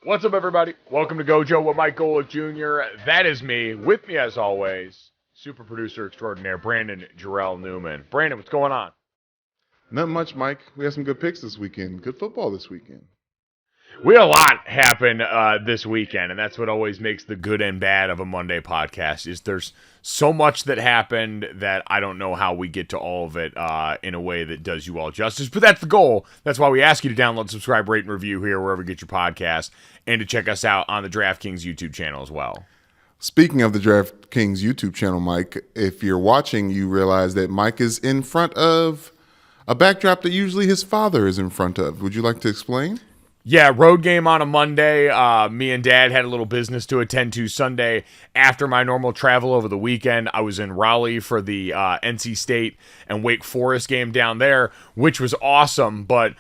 What's up, everybody? Welcome to Gojo with Mike Golick Jr. That is me. With me, as always, super producer extraordinaire, Brandon Jarrell Newman. Brandon, what's going on? Not much, Mike. We had some good picks this weekend. Good football this weekend. We had a lot happen this weekend, and that's what always makes the good and bad of a Monday podcast. Is there's so much that happened that I don't know how we get to all of it in a way that does you all justice. But that's the goal. That's why we ask you to download, subscribe, rate, and review here wherever you get your podcast, and to check us out on the DraftKings YouTube channel as well. Speaking of the DraftKings YouTube channel, Mike, if you're watching, you realize that Mike is in front of a backdrop that usually his father is in front of. Would you like to explain? Yeah, road game on a Monday. Me and Dad had a little business to attend to Sunday. After my normal travel over the weekend, I was in Raleigh for the NC State and Wake Forest game down there, which was awesome. But,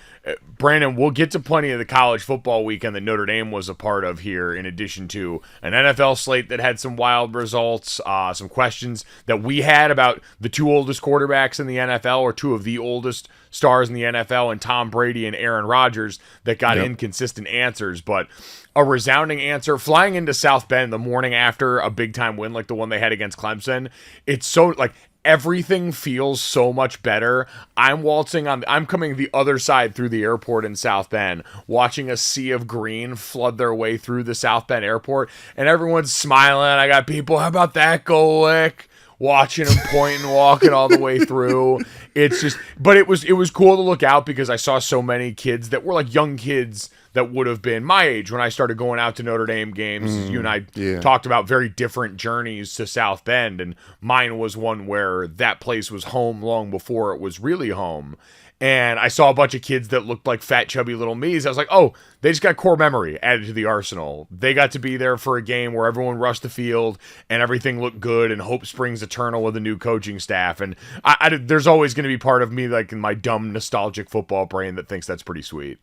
Brandon, we'll get to plenty of the college football weekend that Notre Dame was a part of here, in addition to an NFL slate that had some wild results, some questions that we had about the two oldest quarterbacks in the NFL, or two of the oldest stars in the NFL, and Tom Brady and Aaron Rodgers that got inconsistent answers. But a resounding answer, flying into South Bend the morning after a big-time win like the one they had against Clemson. It's so, like, everything feels so much better. I'm coming the other side through the airport in South Bend, watching a sea of green flood their way through the South Bend airport, and everyone's smiling. I got people, how about that, Golick? Watching him pointing, walking all the way through. It's just, but it was cool to look out because I saw so many kids that were like young kids that would have been my age when I started going out to Notre Dame games. You and I talked about very different journeys to South Bend, and mine was one where that place was home long before it was really home. And I saw a bunch of kids that looked like fat, chubby little me's. I was like, oh, they just got core memory added to the arsenal. They got to be there for a game where everyone rushed the field and everything looked good and hope springs eternal with a new coaching staff. And there's always going to be part of me, like in my dumb, nostalgic football brain, that thinks that's pretty sweet.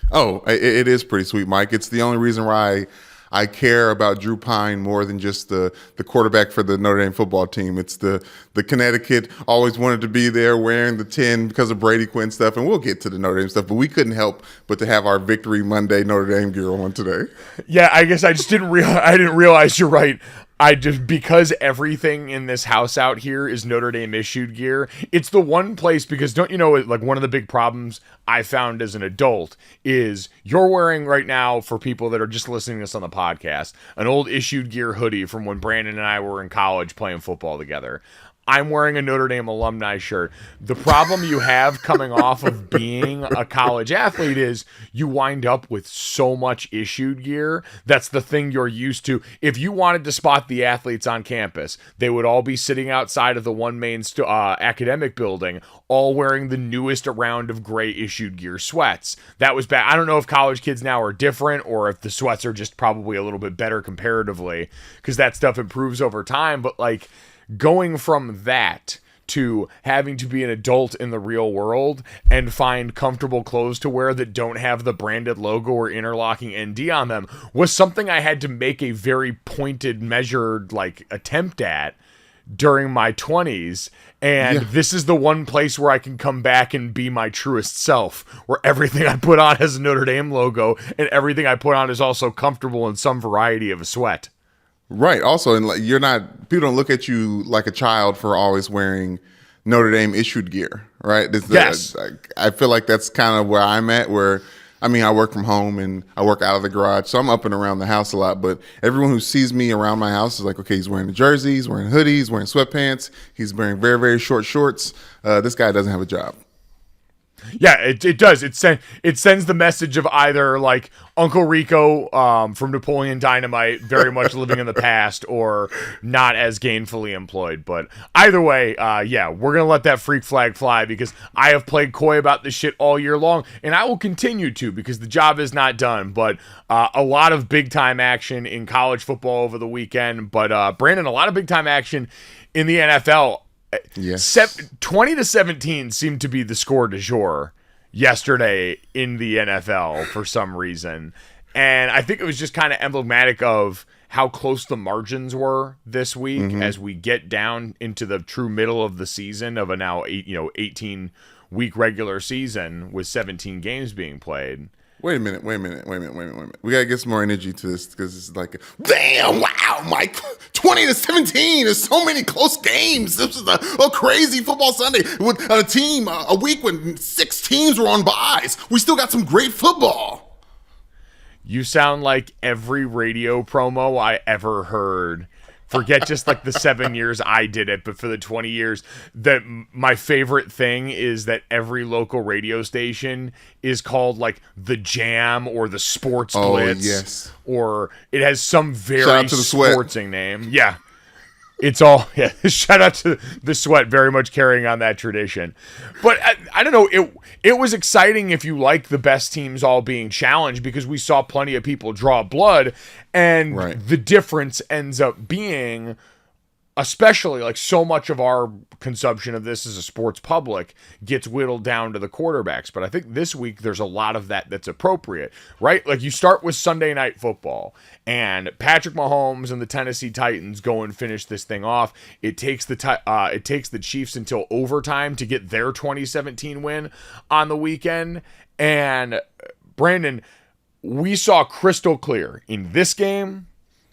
Oh, it is pretty sweet, Mike. It's the only reason why I care about Drew Pine more than just the quarterback for the Notre Dame football team. It's the Connecticut always wanted to be there wearing the 10 because of Brady Quinn stuff, and we'll get to the Notre Dame stuff, but we couldn't help but to have our Victory Monday Notre Dame gear on today. Yeah, I guess I just didn't realize you're right. Because everything in this house out here is Notre Dame issued gear, it's the one place, because don't you know, like, one of the big problems I found as an adult is you're wearing right now, for people that are just listening to this on the podcast, an old issued gear hoodie from when Brandon and I were in college playing football together. I'm wearing a Notre Dame alumni shirt. The problem you have coming off of being a college athlete is you wind up with so much issued gear. That's the thing you're used to. If you wanted to spot the athletes on campus, they would all be sitting outside of the one main academic building, all wearing the newest round of gray issued gear sweats. That was bad. I don't know if college kids now are different or if the sweats are just probably a little bit better comparatively, because that stuff improves over time. But, like, going from that to having to be an adult in the real world and find comfortable clothes to wear that don't have the branded logo or interlocking ND on them was something I had to make a very pointed, measured, like, attempt at during my 20s. And this is the one place where I can come back and be my truest self, where everything I put on has a Notre Dame logo and everything I put on is also comfortable in some variety of a sweat. Right. Also, and people don't look at you like a child for always wearing Notre Dame issued gear, right? Yes. I feel like that's kind of where I'm at, I work from home and I work out of the garage, so I'm up and around the house a lot, but everyone who sees me around my house is like, okay, he's wearing a jersey, he's wearing hoodies, he's wearing sweatpants, he's wearing very, very short shorts. This guy doesn't have a job. Yeah, it does. It sends the message of either, like, Uncle Rico from Napoleon Dynamite, very much living in the past, or not as gainfully employed. But either way, we're going to let that freak flag fly, because I have played coy about this shit all year long, and I will continue to, because the job is not done. But a lot of big-time action in college football over the weekend. But, Brandon, a lot of big-time action in the NFL. Yes. 20-17 seemed to be the score du jour yesterday in the NFL for some reason. And I think it was just kind of emblematic of how close the margins were this week as we get down into the true middle of the season of a now 18-week regular season with 17 games being played. Wait a minute. We gotta get some more energy to this because it's like, damn, wow, Mike, 20-17. There's so many close games. This is a crazy football Sunday with a week when 6 teams were on byes. We still got some great football. You sound like every radio promo I ever heard. Forget just like the 7 years I did it, but for the 20 years, that my favorite thing is that every local radio station is called like the Jam or the Sports Blitz. Yes. Or it has some very sportsing name. Yeah. It's all, yeah, shout out to the Sweat, very much carrying on that tradition. But I don't know, it was exciting if you like the best teams all being challenged because we saw plenty of people draw blood, and the difference ends up being, especially like so much of our consumption of this as a sports public gets whittled down to the quarterbacks. But I think this week there's a lot of that that's appropriate, right? Like you start with Sunday Night Football and Patrick Mahomes and the Tennessee Titans go and finish this thing off. It takes the Chiefs until overtime to get their 2017 win on the weekend. And Brandon, we saw crystal clear in this game,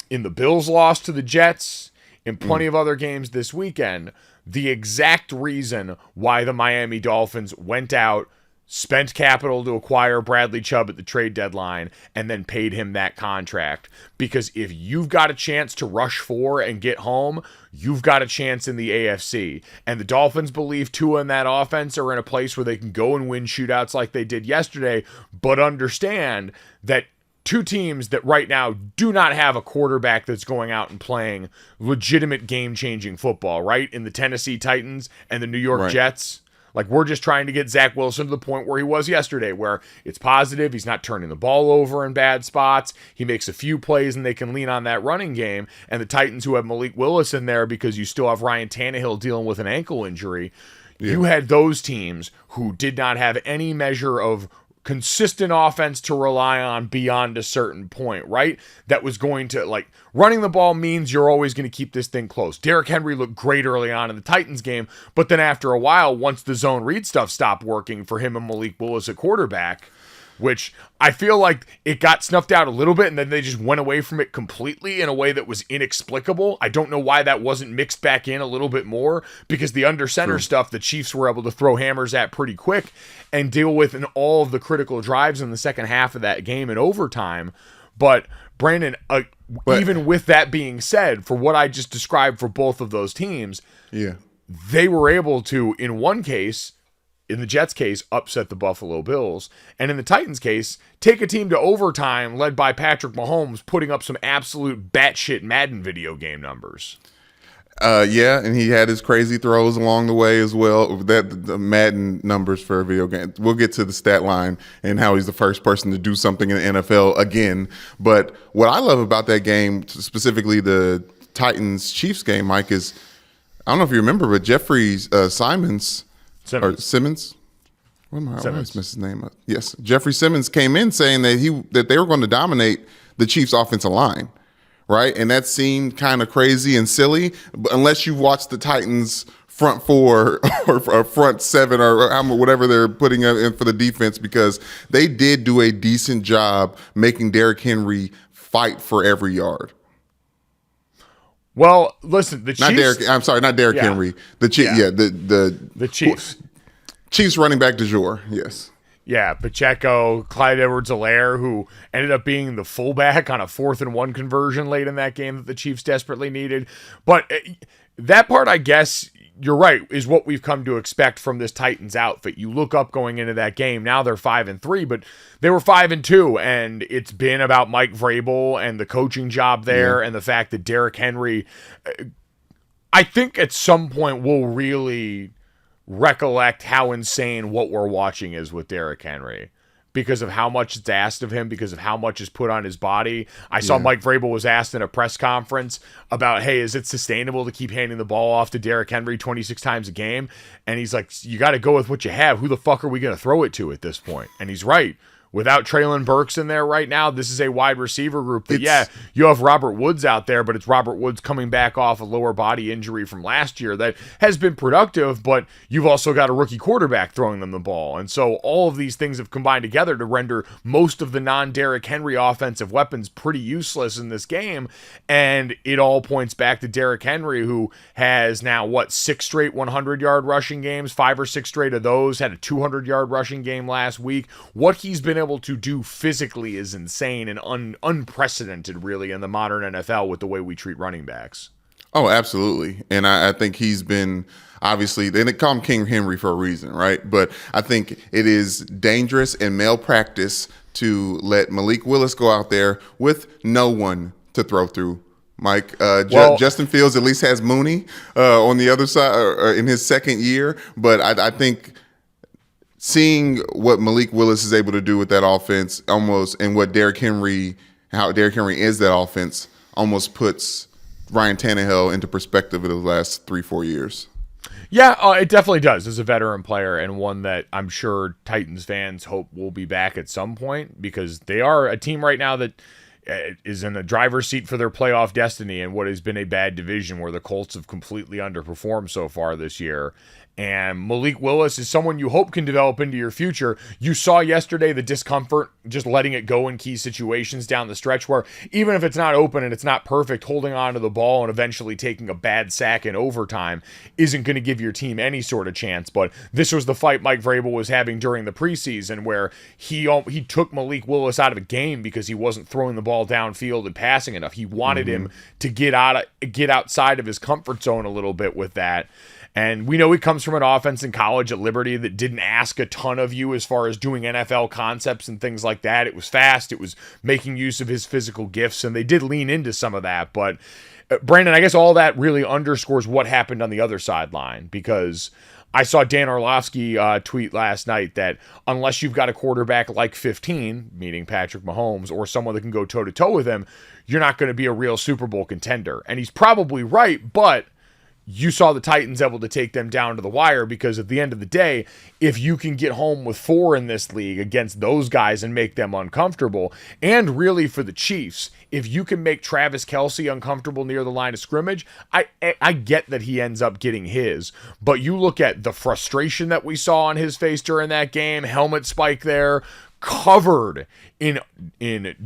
in the Bills' loss to the Jets, in plenty of other games this weekend, the exact reason why the Miami Dolphins went out, spent capital to acquire Bradley Chubb at the trade deadline, and then paid him that contract. Because if you've got a chance to rush 4 and get home, you've got a chance in the AFC. And the Dolphins believe Tua and that offense are in a place where they can go and win shootouts like they did yesterday, but understand that two teams that right now do not have a quarterback that's going out and playing legitimate game-changing football, right? In the Tennessee Titans and the New York Jets. Like, we're just trying to get Zach Wilson to the point where he was yesterday, where it's positive, he's not turning the ball over in bad spots, he makes a few plays and they can lean on that running game. And the Titans, who have Malik Willis in there because you still have Ryan Tannehill dealing with an ankle injury, you had those teams who did not have any measure of consistent offense to rely on beyond a certain point, right? That was going to, like, running the ball means you're always going to keep this thing close. Derrick Henry looked great early on in the Titans game, but then after a while, once the zone read stuff stopped working for him and Malik Willis at quarterback, which I feel like it got snuffed out a little bit and then they just went away from it completely in a way that was inexplicable. I don't know why that wasn't mixed back in a little bit more, because the under center stuff the Chiefs were able to throw hammers at pretty quick and deal with in all of the critical drives in the second half of that game in overtime. But Brandon, even with that being said, for what I just described for both of those teams, they were able to, in one case, in the Jets' case, upset the Buffalo Bills. And in the Titans' case, take a team to overtime led by Patrick Mahomes, putting up some absolute batshit Madden video game numbers. And he had his crazy throws along the way as well. The Madden numbers for a video game. We'll get to the stat line and how he's the first person to do something in the NFL again. But what I love about that game, specifically the Titans-Chiefs game, Mike, is, I don't know if you remember, but Jeffrey Simmons. I always miss his name up. Yes, Jeffrey Simmons came in saying that they were going to dominate the Chiefs' offensive line, right? And that seemed kind of crazy and silly, unless you watch the Titans' front 4 or front 7 or whatever they're putting in for the defense, because they did do a decent job making Derrick Henry fight for every yard. Well, listen, the Chiefs... not Derrick Henry. The Chiefs. The Chiefs. Chiefs running back du jour, yes. Yeah, Pacheco, Clyde Edwards-Helaire, who ended up being the fullback on a 4th and 1 conversion late in that game that the Chiefs desperately needed. But that part, I guess, you're right, is what we've come to expect from this Titans outfit. You look up going into that game, now they're 5-3, but they were 5-2, and it's been about Mike Vrabel and the coaching job there and the fact that Derrick Henry, I think at some point we'll really recollect how insane what we're watching is with Derrick Henry, because of how much it's asked of him, because of how much is put on his body. I saw Mike Vrabel was asked in a press conference about, hey, is it sustainable to keep handing the ball off to Derrick Henry 26 times a game? And he's like, you got to go with what you have. Who the fuck are we going to throw it to at this point? And he's right. Without Treylon Burks in there right now, this is a wide receiver group that, you have Robert Woods out there, but it's Robert Woods coming back off a lower body injury from last year that has been productive, but you've also got a rookie quarterback throwing them the ball. And so all of these things have combined together to render most of the non-Derrick Henry offensive weapons pretty useless in this game. And it all points back to Derrick Henry, who has now, 6 straight 100-yard rushing games, 5 or 6 straight of those, had a 200-yard rushing game last week. What he's been able to do physically is insane and unprecedented, really, in the modern NFL with the way we treat running backs. Oh, absolutely. And I think he's been, obviously, they call him King Henry for a reason, right? But I think it is dangerous and malpractice to let Malik Willis go out there with no one to throw through. Mike, Justin Fields at least has Mooney on the other side in his second year. But I think seeing what Malik Willis is able to do with that offense almost, and what how Derrick Henry is that offense, almost puts Ryan Tannehill into perspective of the last 3-4 years. Yeah, it definitely does. As a veteran player, and one that I'm sure Titans fans hope will be back at some point, because they are a team right now that is in the driver's seat for their playoff destiny in what has been a bad division where the Colts have completely underperformed so far this year. And Malik Willis is someone you hope can develop into your future. You saw yesterday the discomfort just letting it go in key situations down the stretch where even if it's not open and it's not perfect, holding on to the ball and eventually taking a bad sack in overtime isn't going to give your team any sort of chance. But this was the fight Mike Vrabel was having during the preseason where he took Malik Willis out of a game because he wasn't throwing the ball downfield and passing enough. He wanted him to get outside of his comfort zone a little bit with that. And we know he comes from an offense in college at Liberty that didn't ask a ton of you as far as doing NFL concepts and things like that. It was fast. It was making use of his physical gifts, and they did lean into some of that. But, Brandon, I guess all that really underscores what happened on the other sideline, because I saw Dan Orlovsky tweet last night that unless you've got a quarterback like 15, meaning Patrick Mahomes, or someone that can go toe-to-toe with him, you're not going to be a real Super Bowl contender. And he's probably right, but you saw the Titans able to take them down to the wire, because at the end of the day, if you can get home with 4 in this league against those guys and make them uncomfortable, and really for the Chiefs, if you can make Travis Kelce uncomfortable near the line of scrimmage, I get that he ends up getting his. But you look at the frustration that we saw on his face during that game, helmet spike there, covered in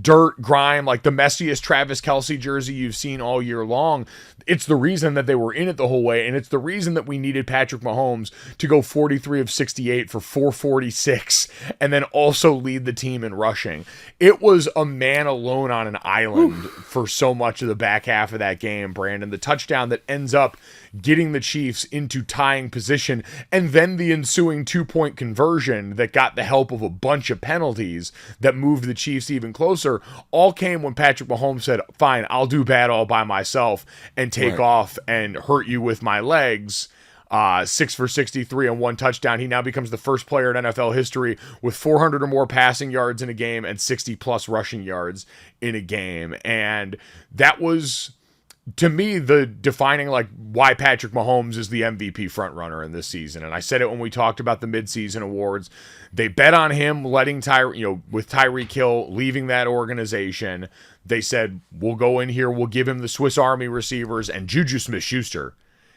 dirt, grime, like the messiest Travis Kelce jersey you've seen all year long. It's the reason that they were in it the whole way, and it's the reason that we needed Patrick Mahomes to go 43 of 68 for 446 and then also lead the team in rushing. It was a man alone on an island for so much of the back half of that game, Brandon. The touchdown that ends up getting the Chiefs into tying position, and then the ensuing 2-point conversion that got the help of a bunch of penalties that moved the Chiefs even closer, all came when Patrick Mahomes said, fine, I'll do bad all by myself and take off and hurt you with my legs. 6 for 63 and 1 touchdown. He now becomes the first player in NFL history with 400 or more passing yards in a game and 60 plus rushing yards in a game. And that was, to me, the defining, like, why Patrick Mahomes is the MVP frontrunner in this season. And I said it when we talked about the midseason awards. They bet on him letting with Tyreek Hill leaving that organization. They said, we'll go in here, we'll give him the Swiss Army receivers, and Juju Smith-Schuster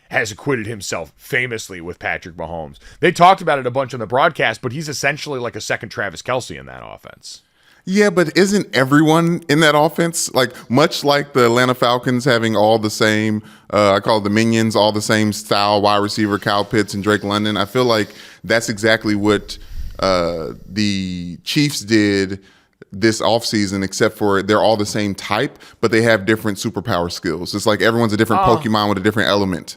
has acquitted himself famously with Patrick Mahomes. They talked about it a bunch on the broadcast, but he's essentially like a second Travis Kelce in that offense. Yeah, but isn't everyone in that offense, like, much like the Atlanta Falcons having all the same, I call it the minions, all the same style wide receiver, Kyle Pitts and Drake London? I feel like that's exactly what the Chiefs did this offseason, except for they're all the same type, but they have different superpower skills. It's like everyone's a different Pokemon with a different element.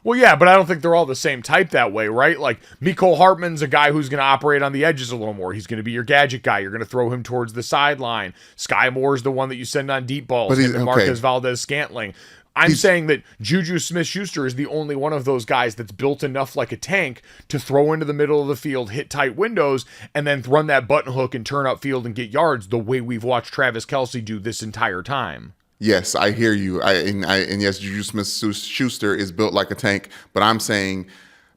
Well, yeah, but I don't think they're all the same type that way, right? Like, Mecole Hardman's a guy who's going to operate on the edges a little more. He's going to be your gadget guy. You're going to throw him towards the sideline. Sky Moore's the one that you send on deep balls. Him and Marquez Valdez-Scantling. I'm saying that Juju Smith-Schuster is the only one of those guys that's built enough like a tank to throw into the middle of the field, hit tight windows, and then run that button hook and turn upfield and get yards the way we've watched Travis Kelce do this entire time. Yes, I hear you. And yes, Juju Smith-Schuster is built like a tank, but I'm saying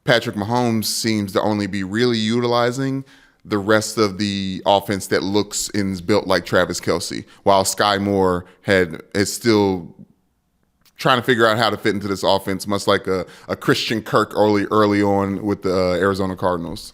Patrick Mahomes seems to only be really utilizing the rest of the offense that looks and is built like Travis Kelce, while Sky Moore is still trying to figure out how to fit into this offense, much like a Christian Kirk early on with the Arizona Cardinals.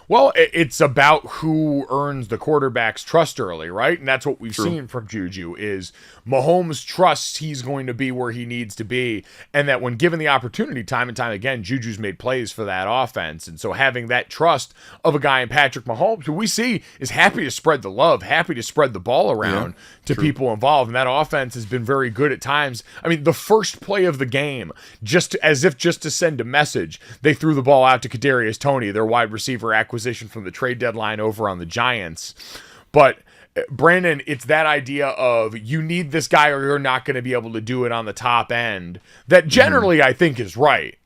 Well, it's about who earns the quarterback's trust early, right? And that's what we've True. seen from Juju is Mahomes trusts he's going to be where he needs to be, and that when given the opportunity time and time again, Juju's made plays for that offense. And so having that trust of a guy in Patrick Mahomes, who we see is happy to spread the love, happy to spread the ball around to people involved, and that offense has been very good at times. I mean, the first play of the game, just to send a message, they threw the ball out to Kadarius Toney, their wide receiver acquisition from the trade deadline over on the Giants. But Brandon, it's that idea of you need this guy or you're not going to be able to do it on the top end that generally I think is right?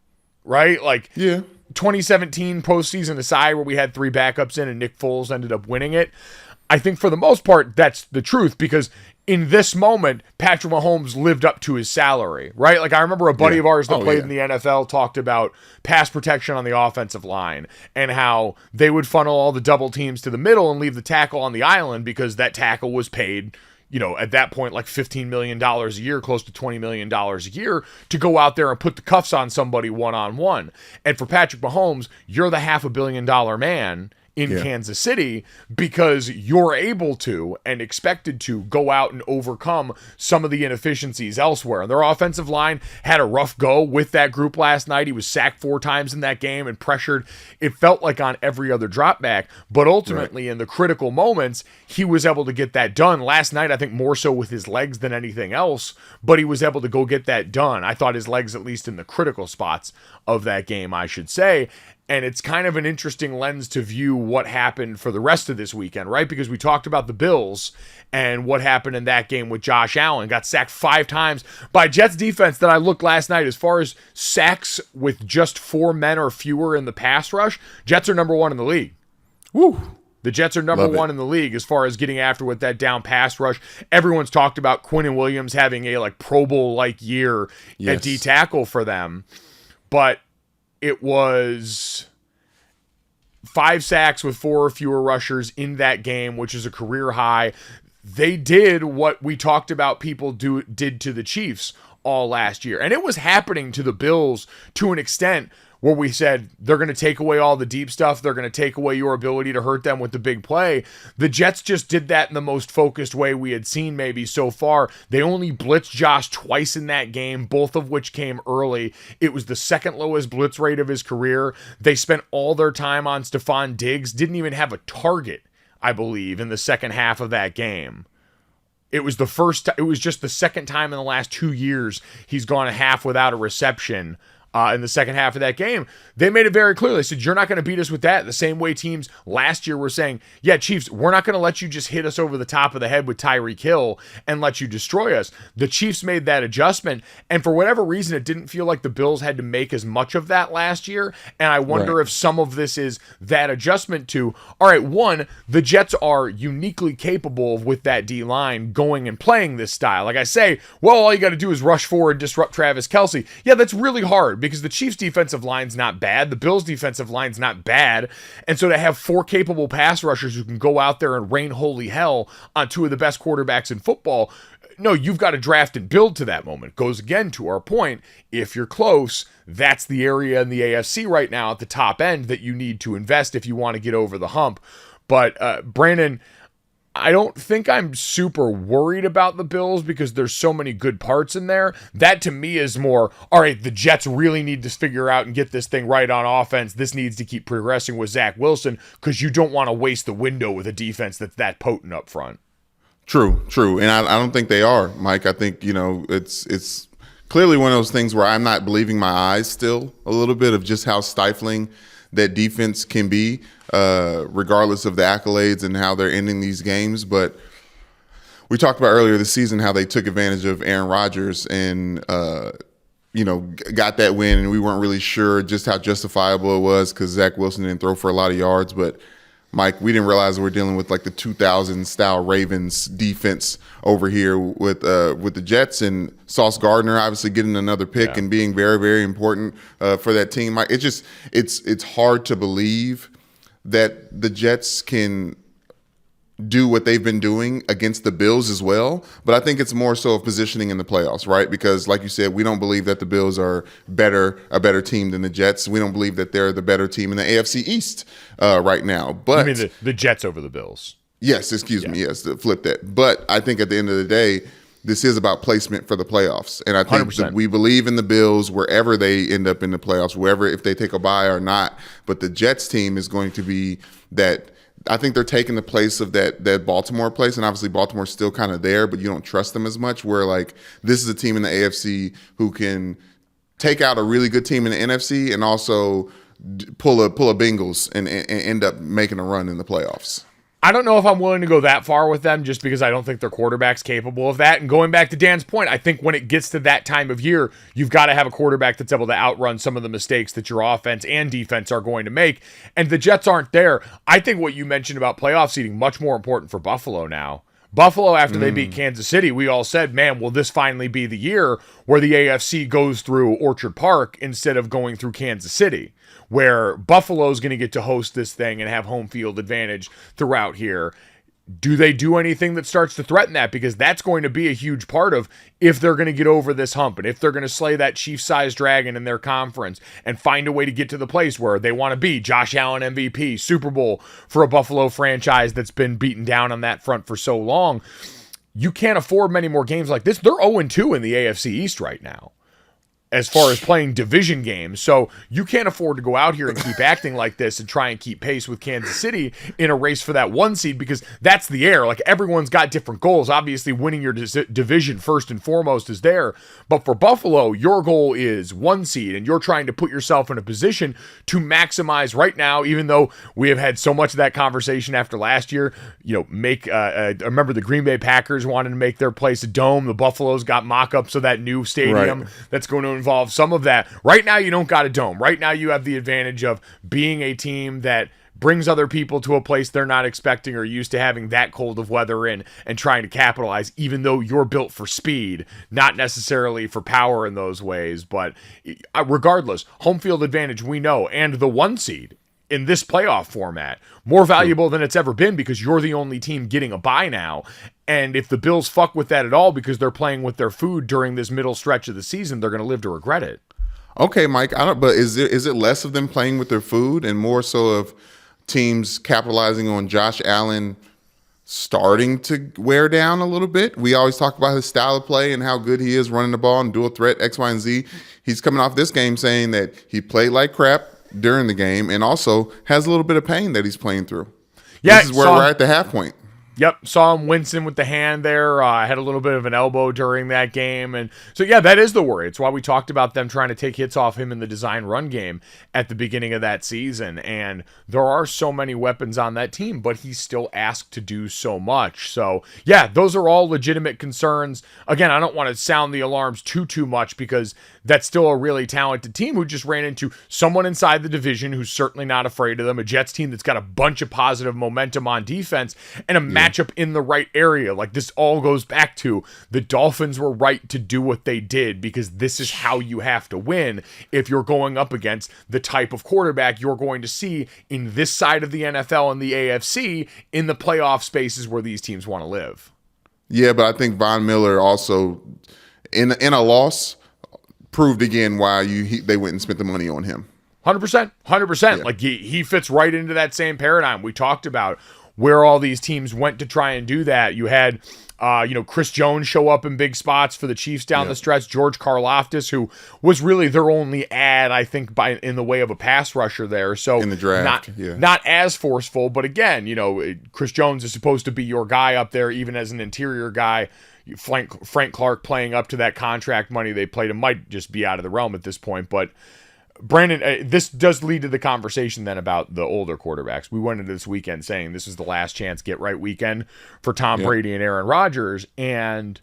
Like 2017 postseason aside where we had 3 backups in and Nick Foles ended up winning it. I think for the most part, that's the truth because in this moment, Patrick Mahomes lived up to his salary, right? Like I remember a buddy of ours that played in the NFL talked about pass protection on the offensive line and how they would funnel all the double teams to the middle and leave the tackle on the island because that tackle was paid, at that point, like $15 million a year, close to $20 million a year to go out there and put the cuffs on somebody one-on-one. And for Patrick Mahomes, you're the $500 million man in Kansas City because you're able to and expected to go out and overcome some of the inefficiencies elsewhere. And their offensive line had a rough go with that group last night. He was sacked 4 times in that game and pressured. It felt like on every other drop back, but ultimately in the critical moments, he was able to get that done. Last night, I think more so with his legs than anything else, but he was able to go get that done. I thought his legs, at least in the critical spots of that game, I should say. And it's kind of an interesting lens to view what happened for the rest of this weekend, right? Because we talked about the Bills and what happened in that game with Josh Allen. Got sacked 5 times by Jets defense that I looked last night. As far as sacks with just 4 men or fewer in the pass rush, Jets are number 1 in the league. Woo! The Jets are number 1 in the league as far as getting after with that down pass rush. Everyone's talked about Quinnen Williams having a Pro Bowl-like year at D tackle for them. But it was 5 sacks with 4 or fewer rushers in that game, which is a career high. They did what we talked about people did to the Chiefs all last year. And it was happening to the Bills to an extent where we said they're going to take away all the deep stuff. They're going to take away your ability to hurt them with the big play. The Jets just did that in the most focused way we had seen maybe so far. They only blitzed Josh twice in that game, both of which came early. It was the second lowest blitz rate of his career. They spent all their time on Stephon Diggs, didn't even have a target, I believe, in the second half of that game. It was just the second time in the last 2 years he's gone a half without a reception. In the second half of that game, they made it very clear. They said, you're not going to beat us with that. The same way teams last year were saying, yeah, Chiefs, we're not going to let you just hit us over the top of the head with Tyreek Hill and let you destroy us. The Chiefs made that adjustment, and for whatever reason, it didn't feel like the Bills had to make as much of that last year, and I wonder if some of this is that adjustment to, all right, one, the Jets are uniquely capable of, with that D-line, going and playing this style. Like I say, well, all you got to do is rush forward and disrupt Travis Kelce. Yeah, that's really hard, because the Chiefs' defensive line's not bad. The Bills' defensive line's not bad. And so to have 4 capable pass rushers who can go out there and rain holy hell on 2 of the best quarterbacks in football, no, you've got to draft and build to that moment. Goes again to our point. If you're close, that's the area in the AFC right now at the top end that you need to invest if you want to get over the hump. But Brandon, I don't think I'm super worried about the Bills because there's so many good parts in there. That to me is more, all right, the Jets really need to figure out and get this thing right on offense. This needs to keep progressing with Zach Wilson because you don't want to waste the window with a defense that's that potent up front. True. And I don't think they are, Mike. I think, it's clearly one of those things where I'm not believing my eyes still a little bit of just how stifling that defense can be, regardless of the accolades and how they're ending these games. But we talked about earlier this season how they took advantage of Aaron Rodgers and, got that win. And we weren't really sure just how justifiable it was because Zach Wilson didn't throw for a lot of yards. But, Mike, we didn't realize we're dealing with like the 2000-style Ravens defense over here with the Jets, and Sauce Gardner obviously getting another pick and being very, very important for that team. Mike, it's hard to believe that the Jets can do what they've been doing against the Bills as well. But I think it's more so of positioning in the playoffs, right? Because like you said, we don't believe that the Bills are a better team than the Jets. We don't believe that they're the better team in the AFC East right now. But you mean the Jets over the Bills? Yes, excuse me. Yes, flip that. But I think at the end of the day, this is about placement for the playoffs. And I think that we believe in the Bills wherever they end up in the playoffs, wherever, if they take a bye or not. But the Jets team is going to be that. I think they're taking the place of that Baltimore place, and obviously Baltimore's still kind of there, but you don't trust them as much. Where like this is a team in the AFC who can take out a really good team in the NFC and also pull a Bengals and end up making a run in the playoffs. I don't know if I'm willing to go that far with them just because I don't think their quarterback's capable of that. And going back to Dan's point, I think when it gets to that time of year, you've got to have a quarterback that's able to outrun some of the mistakes that your offense and defense are going to make. And the Jets aren't there. I think what you mentioned about playoff seeding, much more important for Buffalo now. Buffalo, after they beat Kansas City, we all said, man, will this finally be the year where the AFC goes through Orchard Park instead of going through Kansas City, where Buffalo's going to get to host this thing and have home field advantage throughout here. Do they do anything that starts to threaten that? Because that's going to be a huge part of if they're going to get over this hump and if they're going to slay that Chiefs-sized dragon in their conference and find a way to get to the place where they want to be. Josh Allen MVP, Super Bowl for a Buffalo franchise that's been beaten down on that front for so long. You can't afford many more games like this. They're 0-2 in the AFC East right now as far as playing division games. So you can't afford to go out here and keep acting like this and try and keep pace with Kansas City in a race for that one seed, because that's the air. Like, everyone's got different goals. Obviously, winning your division first and foremost is there. But for Buffalo, your goal is one seed, and you're trying to put yourself in a position to maximize right now, even though we have had so much of that conversation after last year. You know, I remember the Green Bay Packers wanted to make their place a dome. The Buffalo's got mock-ups of that new stadium that's going to involve some of that. Right now, you don't got a dome. Right now, you have the advantage of being a team that brings other people to a place they're not expecting or used to having that cold of weather in and trying to capitalize, even though you're built for speed, not necessarily for power in those ways. But regardless, home field advantage, we know, and the one seed in this playoff format, more valuable than it's ever been because you're the only team getting a bye now. And if the Bills fuck with that at all because they're playing with their food during this middle stretch of the season, they're going to live to regret it. Okay, Mike, but is it less of them playing with their food and more so of teams capitalizing on Josh Allen starting to wear down a little bit? We always talk about his style of play and how good he is running the ball and dual threat, X, Y, and Z. He's coming off this game saying that he played like crap during the game and also has a little bit of pain that he's playing through. Yeah, this is where we're at the half point. Yep, saw him wincing with the hand there. Had a little bit of an elbow during that game. And so, yeah, that is the worry. It's why we talked about them trying to take hits off him in the design run game at the beginning of that season. And there are so many weapons on that team, but he's still asked to do so much. So, yeah, those are all legitimate concerns. Again, I don't want to sound the alarms too much because that's still a really talented team who just ran into someone inside the division who's certainly not afraid of them, a Jets team that's got a bunch of positive momentum on defense, and a matchup in the right area. Like, this all goes back to the Dolphins were right to do what they did because this is how you have to win if you're going up against the type of quarterback you're going to see in this side of the NFL and the AFC in the playoff spaces where these teams want to live. Yeah, but I think Von Miller also, in a loss, proved again why they went and spent the money on him. 100%. Yeah. Like, he fits right into that same paradigm we talked about, where all these teams went to try and do that. You had, Chris Jones show up in big spots for the Chiefs down the stretch. George Karlaftis, who was really their only ad, I think, in the way of a pass rusher there. So in the draft, not as forceful, but again, Chris Jones is supposed to be your guy up there, even as an interior guy. Frank Clark playing up to that contract money they played him might just be out of the realm at this point. But Brandon, this does lead to the conversation then about the older quarterbacks. We went into this weekend saying this is the last chance get right weekend for Tom Brady and Aaron Rodgers. And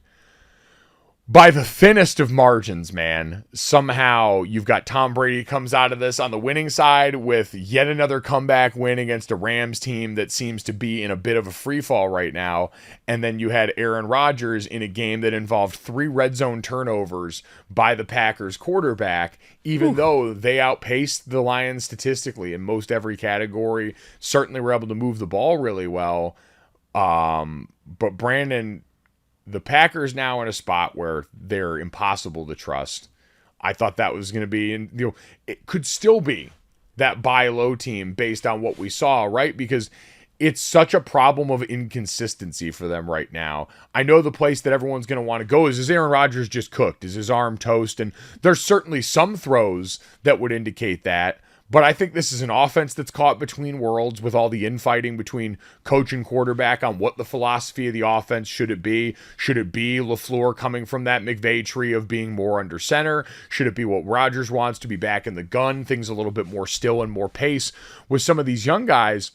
by the thinnest of margins, man. Somehow you've got Tom Brady comes out of this on the winning side with yet another comeback win against a Rams team that seems to be in a bit of a free fall right now. And then you had Aaron Rodgers in a game that involved 3 red zone turnovers by the Packers quarterback, even though they outpaced the Lions statistically in most every category. Certainly were able to move the ball really well. But Brandon, the Packers now in a spot where they're impossible to trust. I thought that was going to be, and it could still be that buy low team based on what we saw, right? Because it's such a problem of inconsistency for them right now. I know the place that everyone's going to want to go is Aaron Rodgers just cooked? Is his arm toast? And there's certainly some throws that would indicate that. But I think this is an offense that's caught between worlds with all the infighting between coach and quarterback on what the philosophy of the offense should it be. Should it be LaFleur coming from that McVay tree of being more under center? Should it be what Rodgers wants to be back in the gun? Things a little bit more still and more pace with some of these young guys.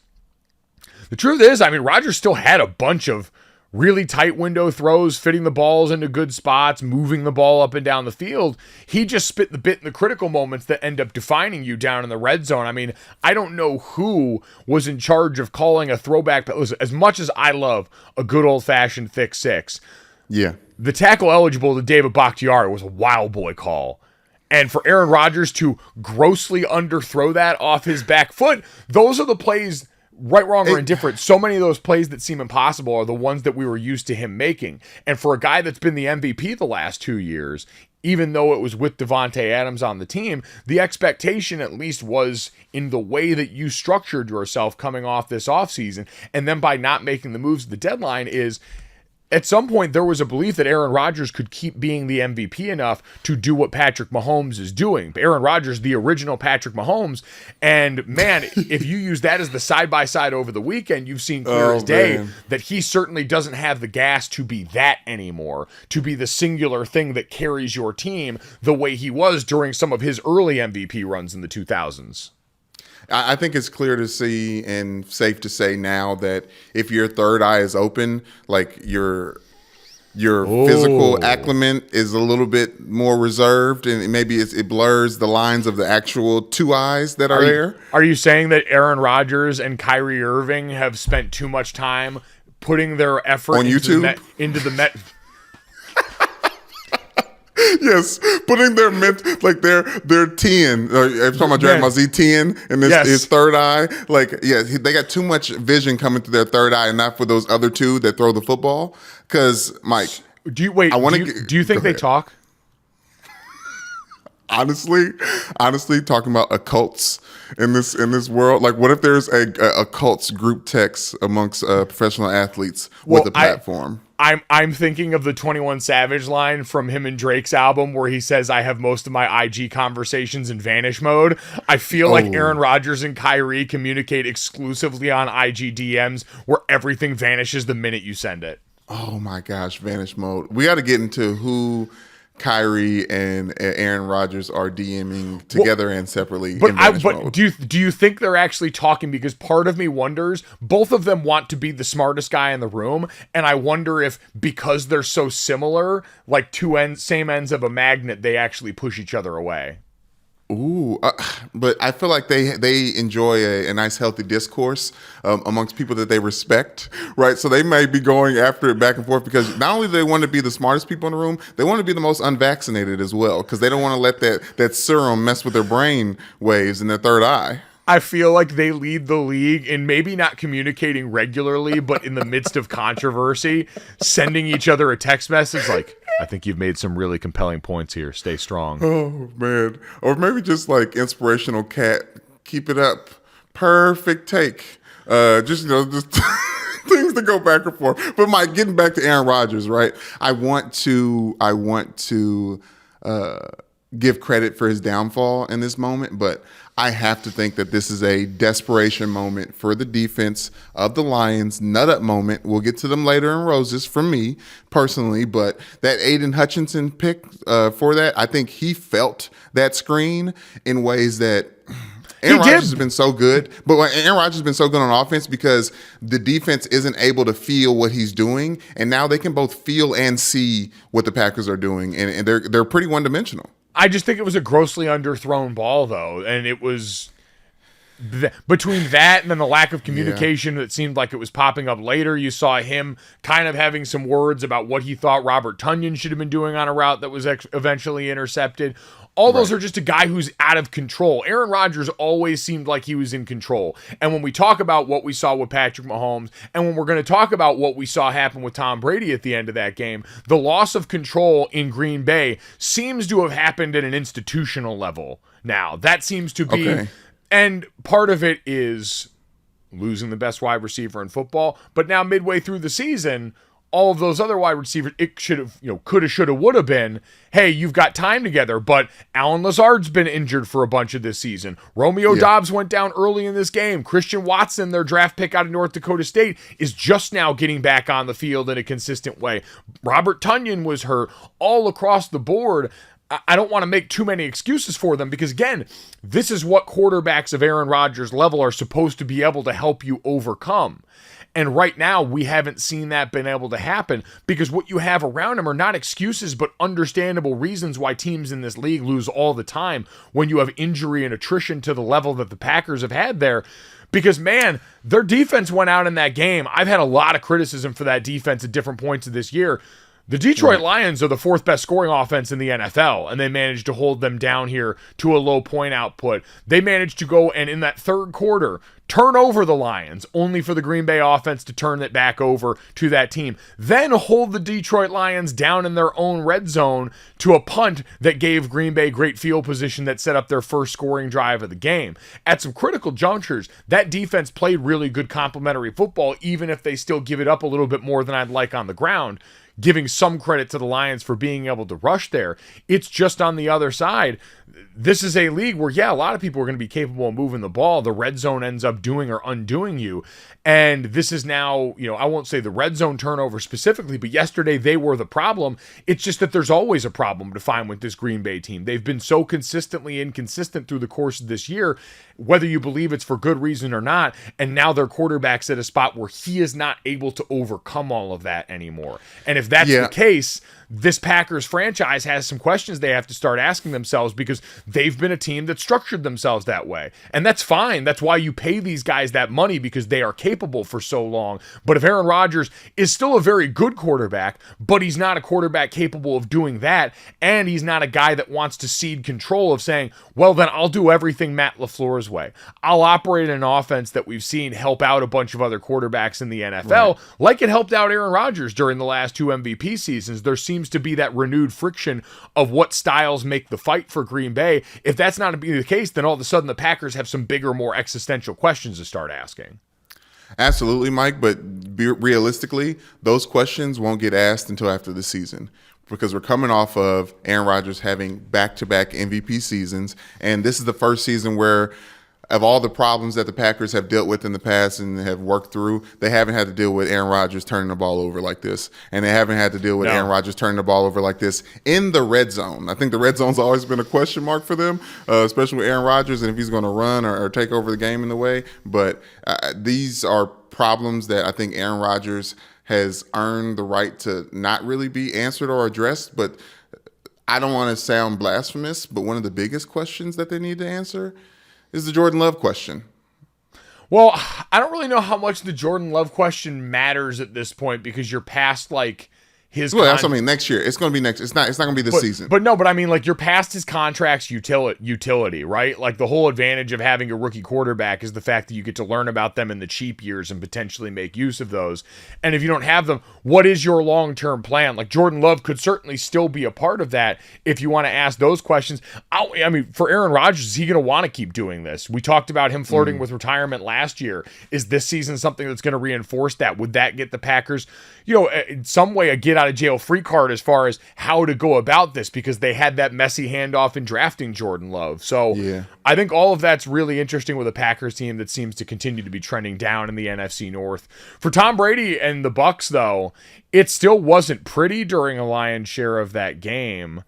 The truth is, I mean, Rodgers still had a bunch of really tight window throws, fitting the balls into good spots, moving the ball up and down the field. He just spit the bit in the critical moments that end up defining you down in the red zone. I mean, I don't know who was in charge of calling a throwback. Listen, as much as I love a good old-fashioned thick six, yeah, the tackle eligible to David Bakhtiari was a wild boy call. And for Aaron Rodgers to grossly underthrow that off his back foot, those are the plays. Right, wrong, or indifferent, so many of those plays that seem impossible are the ones that we were used to him making. And for a guy that's been the MVP the last 2 years, even though it was with Devontae Adams on the team, the expectation at least was in the way that you structured yourself coming off this offseason. And then by not making the moves at the deadline is, at some point, there was a belief that Aaron Rodgers could keep being the MVP enough to do what Patrick Mahomes is doing. Aaron Rodgers, the original Patrick Mahomes. And, man, if you use that as the side-by-side over the weekend, you've seen clear as day that he certainly doesn't have the gas to be that anymore, to be the singular thing that carries your team the way he was during some of his early MVP runs in the 2000s. I think it's clear to see and safe to say now that if your third eye is open, like your physical acclimate is a little bit more reserved, and maybe it blurs the lines of the actual two eyes that are there. Are you saying that Aaron Rodgers and Kyrie Irving have spent too much time putting their effort on YouTube into the Met? Yes, putting their like their 10. I'm talking about Dragon Ball Z 10 and his third eye. Like, yeah, they got too much vision coming through their third eye, and not for those other two that throw the football. Because, Mike, do you think they talk? Honestly, talking about occults in this world, like, what if there's a occults group text amongst professional athletes with a platform? I'm thinking of the 21 Savage line from him and Drake's album where he says, I have most of my IG conversations in vanish mode. I feel like Aaron Rodgers and Kyrie communicate exclusively on IG DMs where everything vanishes the minute you send it. Oh my gosh, vanish mode. We got to get into who Kyrie and Aaron Rodgers are DMing together and separately. But do you think they're actually talking? Because part of me wonders, both of them want to be the smartest guy in the room, and I wonder if because they're so similar, like same ends of a magnet, they actually push each other away. Ooh, but I feel like they enjoy a nice healthy discourse amongst people that they respect, right? So they may be going after it back and forth because not only do they want to be the smartest people in the room, they want to be the most unvaccinated as well because they don't want to let that serum mess with their brain waves and their third eye. I feel like they lead the league in maybe not communicating regularly, but in the midst of controversy, sending each other a text message like, I think you've made some really compelling points here. Stay strong. Oh, man. Or maybe just like inspirational cat. Keep it up. Perfect take. Just things to go back and forth. But Mike, getting back to Aaron Rodgers, right? I want to give credit for his downfall in this moment, but I have to think that this is a desperation moment for the defense of the Lions. Nut up moment. We'll get to them later in roses from me personally, but that Aiden Hutchinson pick for that, I think he felt that screen in ways that Aaron Rodgers has been so good, but Aaron Rodgers has been so good on offense because the defense isn't able to feel what he's doing, and now they can both feel and see what the Packers are doing, and they're pretty one-dimensional. I just think it was a grossly underthrown ball, though, and it was between that and then the lack of communication that seemed like it was popping up later. You saw him kind of having some words about what he thought Robert Tonyan should have been doing on a route that was eventually intercepted. All those are just a guy who's out of control. Aaron Rodgers always seemed like he was in control. And when we talk about what we saw with Patrick Mahomes, and when we're going to talk about what we saw happen with Tom Brady at the end of that game, the loss of control in Green Bay seems to have happened at an institutional level now. That seems to be... Okay. And part of it is losing the best wide receiver in football. But now midway through the season, all of those other wide receivers, it should have, coulda, shoulda, woulda been, hey, you've got time together. But Allen Lazard's been injured for a bunch of this season. Romeo Doubs went down early in this game. Christian Watson, their draft pick out of North Dakota State, is just now getting back on the field in a consistent way. Robert Tonyan was hurt. All across the board, I don't want to make too many excuses for them because, again, this is what quarterbacks of Aaron Rodgers' level are supposed to be able to help you overcome. And right now, we haven't seen that been able to happen because what you have around him are not excuses, but understandable reasons why teams in this league lose all the time when you have injury and attrition to the level that the Packers have had there. Because, man, their defense went out in that game. I've had a lot of criticism for that defense at different points of this year. The Detroit Lions are the fourth best scoring offense in the NFL, and they managed to hold them down here to a low point output. They managed to go and in that third quarter turn over the Lions, only for the Green Bay offense to turn it back over to that team. Then hold the Detroit Lions down in their own red zone to a punt that gave Green Bay great field position that set up their first scoring drive of the game. At some critical junctures, that defense played really good complementary football, even if they still give it up a little bit more than I'd like on the ground. Giving some credit to the Lions for being able to rush there. It's just on the other side. This is a league where, a lot of people are going to be capable of moving the ball. The red zone ends up doing or undoing you. And this is now, I won't say the red zone turnover specifically, but yesterday they were the problem. It's just that there's always a problem to find with this Green Bay team. They've been so consistently inconsistent through the course of this year, whether you believe it's for good reason or not. And now their quarterback's at a spot where he is not able to overcome all of that anymore. And if that's the case, this Packers franchise has some questions they have to start asking themselves because they've been a team that structured themselves that way. And that's fine. That's why you pay these guys that money because they are capable for so long. But if Aaron Rodgers is still a very good quarterback, but he's not a quarterback capable of doing that, and he's not a guy that wants to cede control of saying, well, then I'll do everything Matt LaFleur's way. I'll operate an offense that we've seen help out a bunch of other quarterbacks in the NFL, like it helped out Aaron Rodgers during the last two MVP seasons. There seems to be that renewed friction of what styles make the fight for Green Bay. If that's not to be the case, then all of a sudden the Packers have some bigger, more existential questions to start asking. Absolutely, Mike, but realistically, those questions won't get asked until after the season because we're coming off of Aaron Rodgers having back-to-back MVP seasons, and this is the first season where of all the problems that the Packers have dealt with in the past and have worked through, they haven't had to deal with Aaron Rodgers turning the ball over like this. And they haven't had to deal with Aaron Rodgers turning the ball over like this in the red zone. I think the red zone's always been a question mark for them, especially with Aaron Rodgers and if he's going to run or take over the game in the way. But these are problems that I think Aaron Rodgers has earned the right to not really be answered or addressed. But I don't want to sound blasphemous, but one of the biggest questions that they need to answer is the Jordan Love question. Well, I don't really know how much the Jordan Love question matters at this point because you're past his. Well, that's what I mean. Next year, it's going to be next. It's not going to be this season. But I mean, you're past his contract's utility, right? Like the whole advantage of having a rookie quarterback is the fact that you get to learn about them in the cheap years and potentially make use of those. And if you don't have them, what is your long-term plan? Like Jordan Love could certainly still be a part of that if you want to ask those questions. I mean, for Aaron Rodgers, is he going to want to keep doing this? We talked about him flirting with retirement last year. Is this season something that's going to reinforce that? Would that get the Packers, in some way a get out of jail free card as far as how to go about this because they had that messy handoff in drafting Jordan Love. So I think all of that's really interesting with a Packers team that seems to continue to be trending down in the NFC North. For Tom Brady and the Bucs, though, it still wasn't pretty during a lion's share of that game.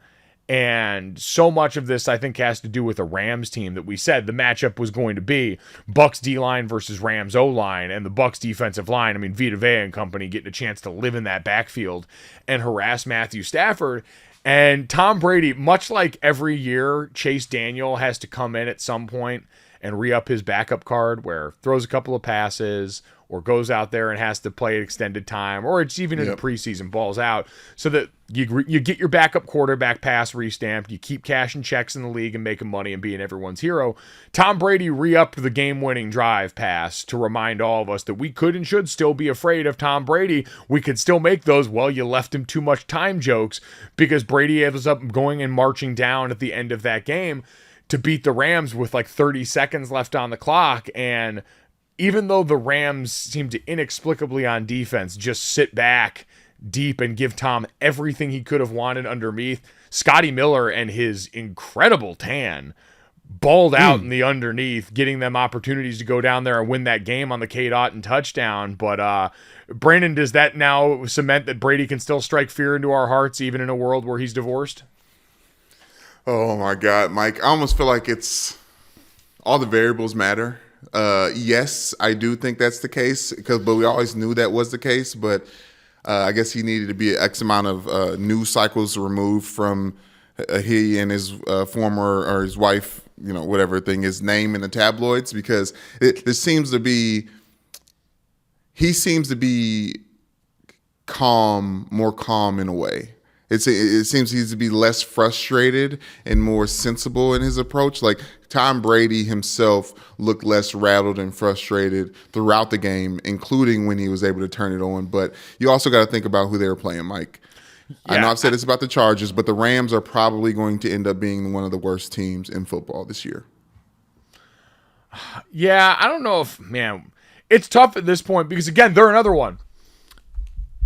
And so much of this, I think, has to do with a Rams team that we said the matchup was going to be Bucs D-line versus Rams O-line, and the Bucs defensive line. I mean, Vita Vea and company getting a chance to live in that backfield and harass Matthew Stafford. And Tom Brady, much like every year, Chase Daniel has to come in at some point and re-up his backup card where throws a couple of passes or goes out there and has to play extended time, or it's even in the preseason, balls out, so that you get your backup quarterback pass re-stamped, you keep cashing checks in the league and making money and being everyone's hero. Tom Brady re-upped the game-winning drive pass to remind all of us that we could and should still be afraid of Tom Brady. We could still make those, well, you left him too much time jokes, because Brady ends up going and marching down at the end of that game to beat the Rams with like 30 seconds left on the clock. And even though the Rams seem to inexplicably on defense just sit back deep and give Tom everything he could have wanted underneath, Scotty Miller and his incredible tan balled out in the underneath, getting them opportunities to go down there and win that game on the Cade Otton touchdown. But Brandon, does that now cement that Brady can still strike fear into our hearts even in a world where he's divorced? Oh my God, Mike. I almost feel like it's all the variables matter. Yes, I do think that's the case, but we always knew that was the case. But I guess he needed to be X amount of news cycles removed from he and his former or his wife, whatever thing, his name in the tabloids, because he seems to be more calm in a way. It seems he's to be less frustrated and more sensible in his approach. Like Tom Brady himself looked less rattled and frustrated throughout the game, including when he was able to turn it on. But you also got to think about who they were playing, Mike. Yeah. I know I've said this about the Chargers, but the Rams are probably going to end up being one of the worst teams in football this year. Yeah, I don't know if, it's tough at this point because, again, they're another one.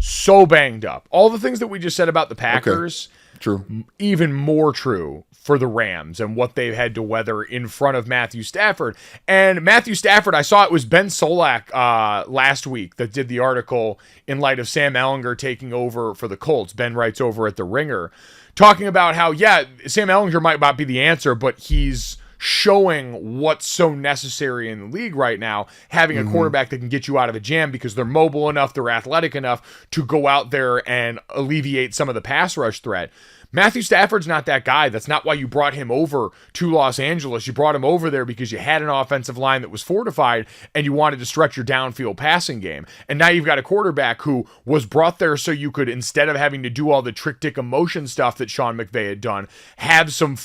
So banged up. All the things that we just said about the Packers, true, even more true for the Rams and what they've had to weather in front of Matthew Stafford. And Matthew Stafford, I saw it was Ben Solak last week that did the article in light of Sam Ehlinger taking over for the Colts. Ben writes over at The Ringer, talking about how, Sam Ehlinger might not be the answer, but he's showing what's so necessary in the league right now, having a quarterback that can get you out of a jam because they're mobile enough, they're athletic enough to go out there and alleviate some of the pass rush threat. Matthew Stafford's not that guy. That's not why you brought him over to Los Angeles. You brought him over there because you had an offensive line that was fortified and you wanted to stretch your downfield passing game. And now you've got a quarterback who was brought there so you could, instead of having to do all the trick-dick emotion stuff that Sean McVay had done, have some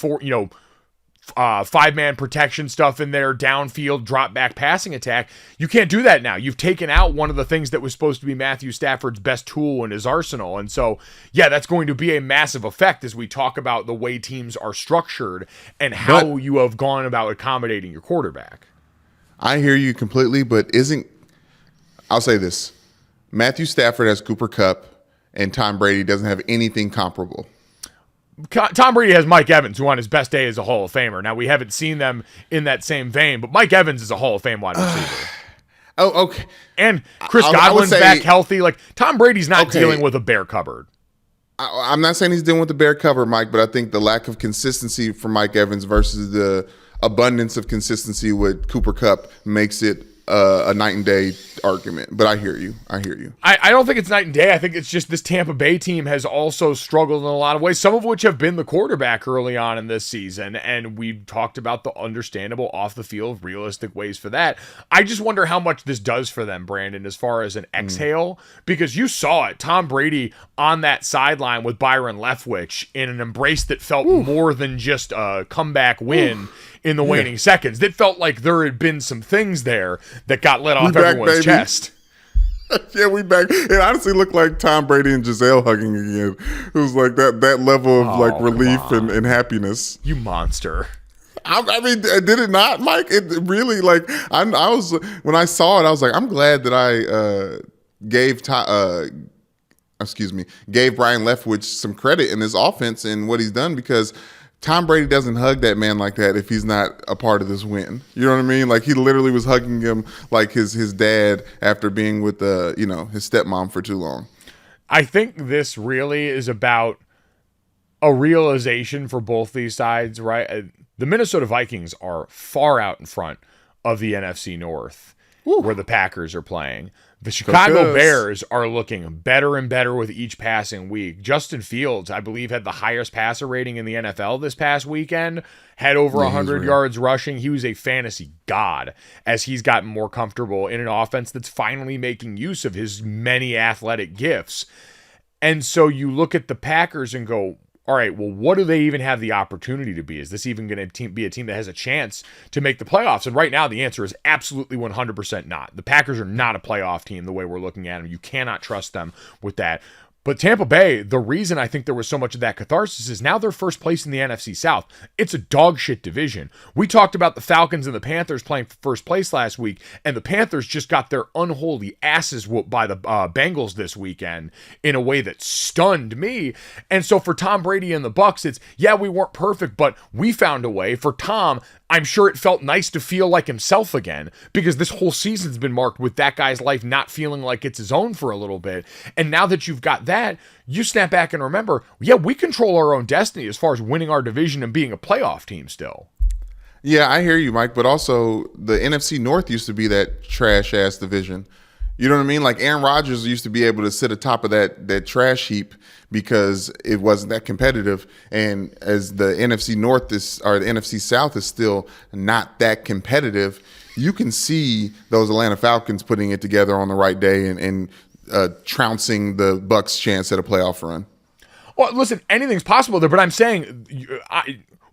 five-man protection stuff in there, downfield, drop-back passing attack. You can't do that now. You've taken out one of the things that was supposed to be Matthew Stafford's best tool in his arsenal. And so, that's going to be a massive effect as we talk about the way teams are structured and how you have gone about accommodating your quarterback. I hear you completely, but I'll say this. Matthew Stafford has Cooper Kupp, and Tom Brady doesn't have anything comparable. Tom Brady has Mike Evans, who on his best day is a Hall of Famer. Now, we haven't seen them in that same vein, but Mike Evans is a Hall of Fame wide receiver. Oh, okay. And Chris Godwin's back healthy. Like, Tom Brady's not dealing with a bare cupboard. I'm not saying he's dealing with the bare cupboard, Mike, but I think the lack of consistency for Mike Evans versus the abundance of consistency with Cooper Kupp makes it a night and day argument. But I hear you. I don't think it's night and day. I think it's just this Tampa Bay team has also struggled in a lot of ways, some of which have been the quarterback early on in this season. And we've talked about the understandable off the field, realistic ways for that. I just wonder how much this does for them, Brandon, as far as an exhale, because you saw it. Tom Brady on that sideline with Byron Leftwich in an embrace that felt more than just a comeback win in the waning seconds. It felt like there had been some things there that got let off everyone's chest. Yeah, we back. It honestly looked like Tom Brady and Giselle hugging again. It was like that level of relief and happiness. You monster. I mean, did it not, Mike? It really, I was, when I saw it, I was like, I'm glad that I gave Brian Leftwich some credit in his offense and what he's done, because Tom Brady doesn't hug that man like that if he's not a part of this win. You know what I mean? Like, he literally was hugging him like his dad after being with his stepmom for too long. I think this really is about a realization for both these sides, right? The Minnesota Vikings are far out in front of the NFC North, where the Packers are playing. The Chicago Bears are looking better and better with each passing week. Justin Fields, I believe, had the highest passer rating in the NFL this past weekend, had over 100 yards rushing. He was a fantasy god as he's gotten more comfortable in an offense that's finally making use of his many athletic gifts. And so you look at the Packers and go, all right, well, what do they even have the opportunity to be? Is this even going to be a team that has a chance to make the playoffs? And right now, the answer is absolutely 100% not. The Packers are not a playoff team the way we're looking at them. You cannot trust them with that. But Tampa Bay, the reason I think there was so much of that catharsis is now they're first place in the NFC South. It's a dog shit division. We talked about the Falcons and the Panthers playing for first place last week, and the Panthers just got their unholy asses whooped by the Bengals this weekend in a way that stunned me. And so for Tom Brady and the Bucs, it's, yeah, we weren't perfect, but we found a way. For Tom, I'm sure it felt nice to feel like himself again, because this whole season's been marked with that guy's life not feeling like it's his own for a little bit. And now that you've got that, you snap back and remember, yeah, we control our own destiny as far as winning our division and being a playoff team still. Yeah, I hear you, Mike, but also the NFC North used to be that trash-ass division. You know what I mean? Like Aaron Rodgers used to be able to sit atop of that trash heap because it wasn't that competitive. And as the NFC North or the NFC South is still not that competitive, you can see those Atlanta Falcons putting it together on the right day and trouncing the Bucs' chance at a playoff run. Well, listen, anything's possible there, but I'm saying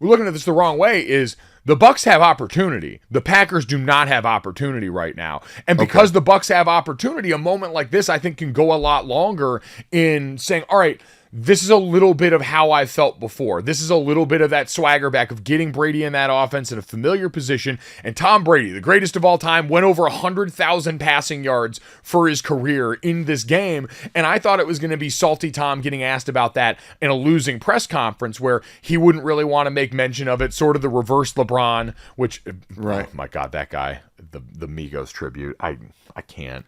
we're looking at this the wrong way is the Bucs have opportunity. The Packers do not have opportunity right now. And because the Bucs have opportunity, a moment like this, I think, can go a lot longer in saying, all right, this is a little bit of how I felt before. This is a little bit of that swagger back of getting Brady in that offense in a familiar position. And Tom Brady, the greatest of all time, went over 100,000 passing yards for his career in this game. And I thought it was going to be salty Tom getting asked about that in a losing press conference where he wouldn't really want to make mention of it, sort of the reverse LeBron, which, right? Oh my God, that guy, the Migos tribute. I can't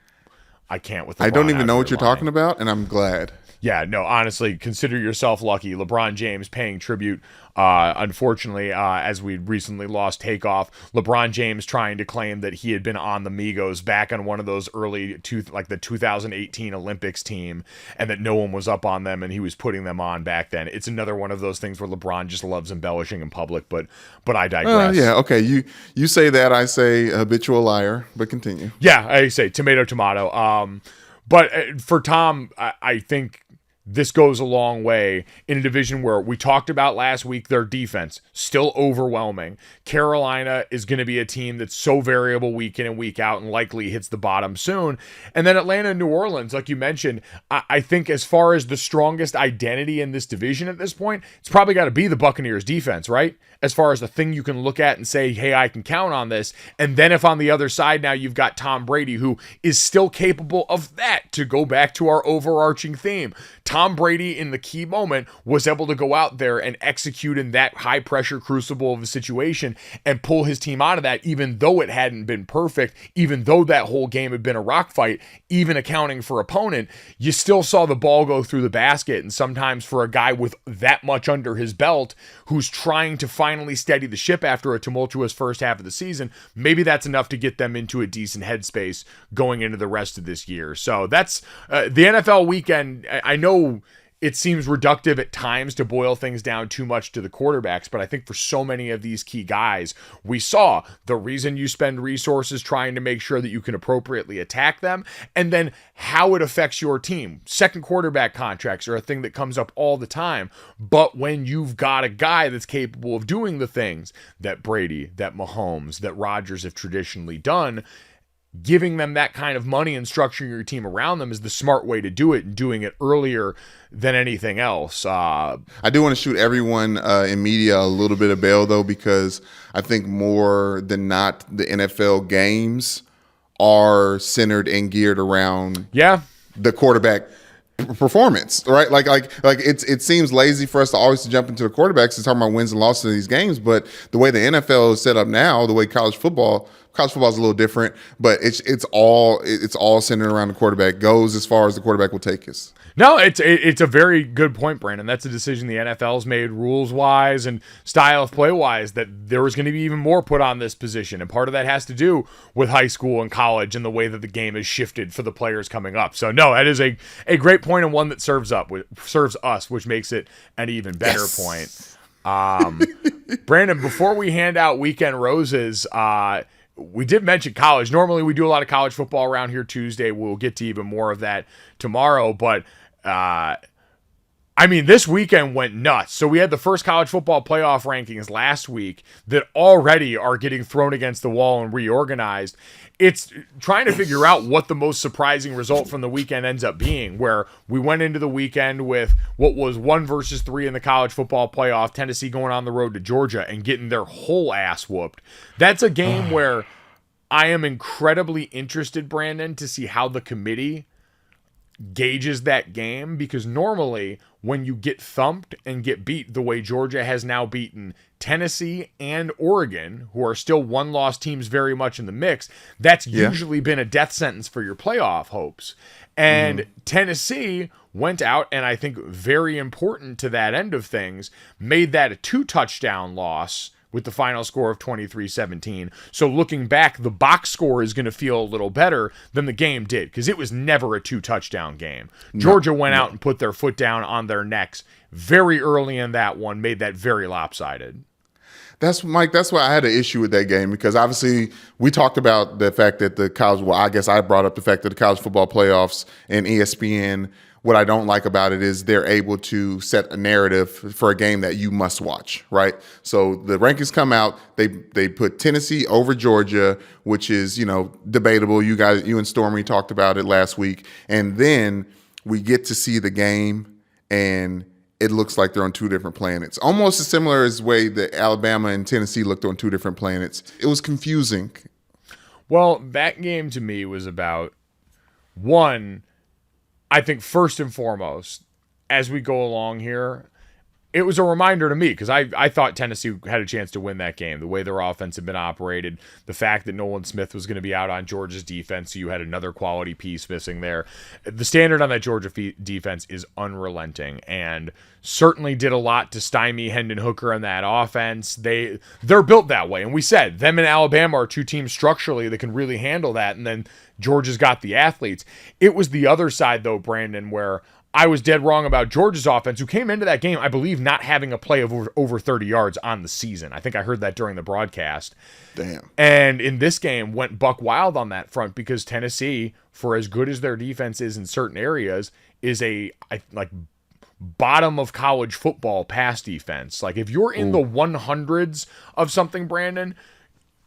with LeBron. I don't even know what you're talking about, and I'm glad. Yeah, no, honestly, consider yourself lucky. LeBron James paying tribute. Unfortunately, as we recently lost Takeoff, LeBron James trying to claim that he had been on the Migos back on one of those early, like the 2018 Olympics team, and that no one was up on them, and he was putting them on back then. It's another one of those things where LeBron just loves embellishing in public, but I digress. Yeah, okay, you say that, I say habitual liar, but continue. Yeah, I say tomato. But for Tom, I think this goes a long way in a division where we talked about last week, their defense, still overwhelming. Carolina is going to be a team that's so variable week in and week out and likely hits the bottom soon. And then Atlanta and New Orleans, like you mentioned, I think as far as the strongest identity in this division at this point, it's probably got to be the Buccaneers defense, right? As far as the thing you can look at and say, hey, I can count on this. And then if on the other side now you've got Tom Brady, who is still capable of that, to go back to our overarching theme. Tom Brady in the key moment was able to go out there and execute in that high pressure crucible of a situation and pull his team out of that, even though it hadn't been perfect, even though that whole game had been a rock fight, even accounting for opponent, you still saw the ball go through the basket. And sometimes for a guy with that much under his belt, who's trying to finally steady the ship after a tumultuous first half of the season, maybe that's enough to get them into a decent headspace going into the rest of this year. So that's the NFL weekend. I know it seems reductive at times to boil things down too much to the quarterbacks, but I think for so many of these key guys, we saw the reason you spend resources trying to make sure that you can appropriately attack them, and then how it affects your team. Second quarterback contracts are a thing that comes up all the time, but when you've got a guy that's capable of doing the things that Brady, that Mahomes, that Rodgers have traditionally done, giving them that kind of money and structuring your team around them is the smart way to do it, and doing it earlier than anything else. I do want to shoot everyone in media a little bit of bail, though, because I think more than not, the NFL games are centered and geared around the quarterback performance, right? Like it seems lazy for us to always jump into the quarterbacks and talk about wins and losses in these games, but the way the NFL is set up now, the way college football is a little different, but it's all centered around the quarterback. Goes as far as the quarterback will take us. No, it's a very good point, Brandon. That's a decision the NFL's made rules-wise and style of play-wise, that there was going to be even more put on this position. And part of that has to do with high school and college and the way that the game has shifted for the players coming up. So, no, that is a great point, and one that serves us, which makes it an even better point. Brandon, before we hand out weekend roses, we did mention college. Normally, we do a lot of college football around here Tuesday. We'll get to even more of that tomorrow, but this weekend went nuts. So we had the first college football playoff rankings last week that already are getting thrown against the wall and reorganized. It's trying to figure out what the most surprising result from the weekend ends up being, where we went into the weekend with what was 1 versus 3 in the college football playoff, Tennessee going on the road to Georgia and getting their whole ass whooped. That's a game where I am incredibly interested, Brandon, to see how the committee gauges that game, because normally when you get thumped and get beat the way Georgia has now beaten Tennessee and Oregon, who are still one-loss teams very much in the mix, that's usually been a death sentence for your playoff hopes. And Tennessee went out, and I think very important to that end of things, made that a 2-touchdown loss with the final score of 23-17. So looking back, the box score is going to feel a little better than the game did, because it was never a 2-touchdown game. Georgia went out and put their foot down on their necks very early in that one, made that very lopsided. That's Mike. That's why I had an issue with that game, because obviously we talked about the fact that I guess I brought up the fact that the college football playoffs and ESPN, what I don't like about it is they're able to set a narrative for a game that you must watch, right? So the rankings come out, they put Tennessee over Georgia, which is, debatable. You and Stormy talked about it last week. And then we get to see the game, and it looks like they're on two different planets. Almost as similar as the way that Alabama and Tennessee looked on two different planets. It was confusing. Well, that game to me was about, one, I think first and foremost, as we go along here, it was a reminder to me, because I thought Tennessee had a chance to win that game, the way their offense had been operated, the fact that Nolan Smith was going to be out on Georgia's defense, so you had another quality piece missing there. The standard on that Georgia defense is unrelenting, and certainly did a lot to stymie Hendon Hooker in that offense. They're built that way, and we said them and Alabama are two teams structurally that can really handle that, and then Georgia's got the athletes. It was the other side, though, Brandon, where I was dead wrong about Georgia's offense, who came into that game, I believe, not having a play of over 30 yards on the season. I think I heard that during the broadcast. Damn. And in this game, went buck wild on that front, because Tennessee, for as good as their defense is in certain areas, is a bottom of college football pass defense. Like, if you're in the 100s of something, Brandon,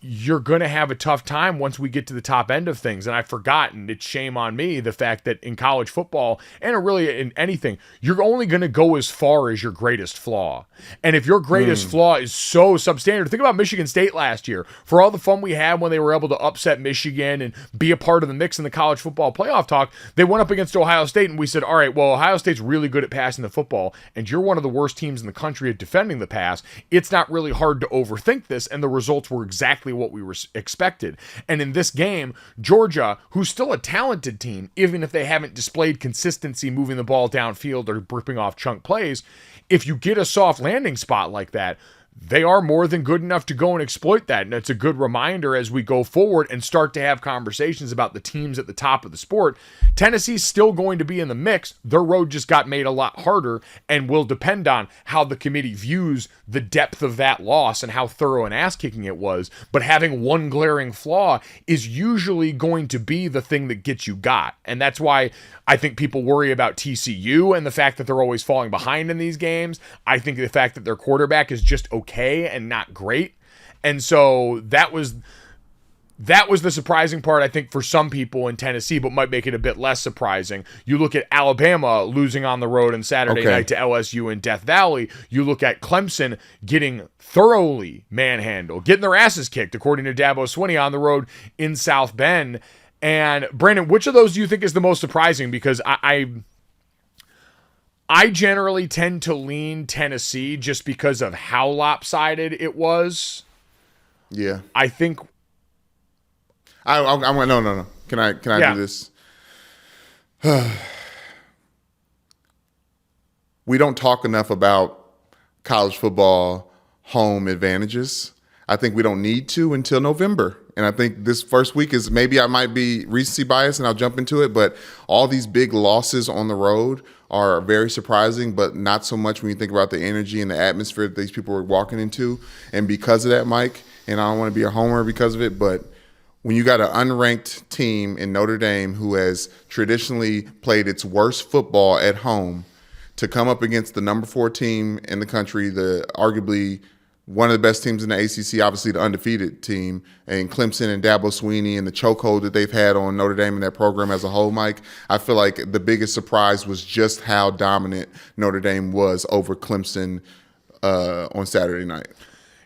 you're going to have a tough time once we get to the top end of things. And I've forgotten, it's shame on me, the fact that in college football, and really in anything, you're only going to go as far as your greatest flaw. And if your greatest flaw is so substandard, think about Michigan State last year. For all the fun we had when they were able to upset Michigan and be a part of the mix in the college football playoff talk, they went up against Ohio State, and we said, all right, well, Ohio State's really good at passing the football, and you're one of the worst teams in the country at defending the pass. It's not really hard to overthink this, and the results were exactly what we were expected. And in this game, Georgia, who's still a talented team, even if they haven't displayed consistency moving the ball downfield or ripping off chunk plays, if you get a soft landing spot like that, they are more than good enough to go and exploit that. And it's a good reminder as we go forward and start to have conversations about the teams at the top of the sport. Tennessee's still going to be in the mix. Their road just got made a lot harder, and will depend on how the committee views the depth of that loss and how thorough and ass-kicking it was. But having one glaring flaw is usually going to be the thing that gets you got. And that's why I think people worry about TCU and the fact that they're always falling behind in these games. I think the fact that their quarterback is just okay and not great. And so that was the surprising part, I think, for some people in Tennessee, but might make it a bit less surprising. You look at Alabama losing on the road on Saturday night to LSU in Death Valley. You look at Clemson getting thoroughly manhandled, getting their asses kicked, according to Dabo Swinney, on the road in South Bend. And Brandon, which of those do you think is the most surprising? Because I generally tend to lean Tennessee just because of how lopsided it was. Yeah. I think no. Can I do this? we don't talk enough about college football home advantages. I think we don't need to until November. And I think this first week is, maybe I might be recency bias and I'll jump into it, but all these big losses on the road are very surprising, but not so much when you think about the energy and the atmosphere that these people were walking into. And because of that, Mike, and I don't want to be a homer because of it, but when you got an unranked team in Notre Dame who has traditionally played its worst football at home to come up against the number 4 team in the country, the arguably one of the best teams in the ACC, obviously the undefeated team, and Clemson and Dabo Swinney and the chokehold that they've had on Notre Dame and that program as a whole, Mike, I feel like the biggest surprise was just how dominant Notre Dame was over Clemson on Saturday night.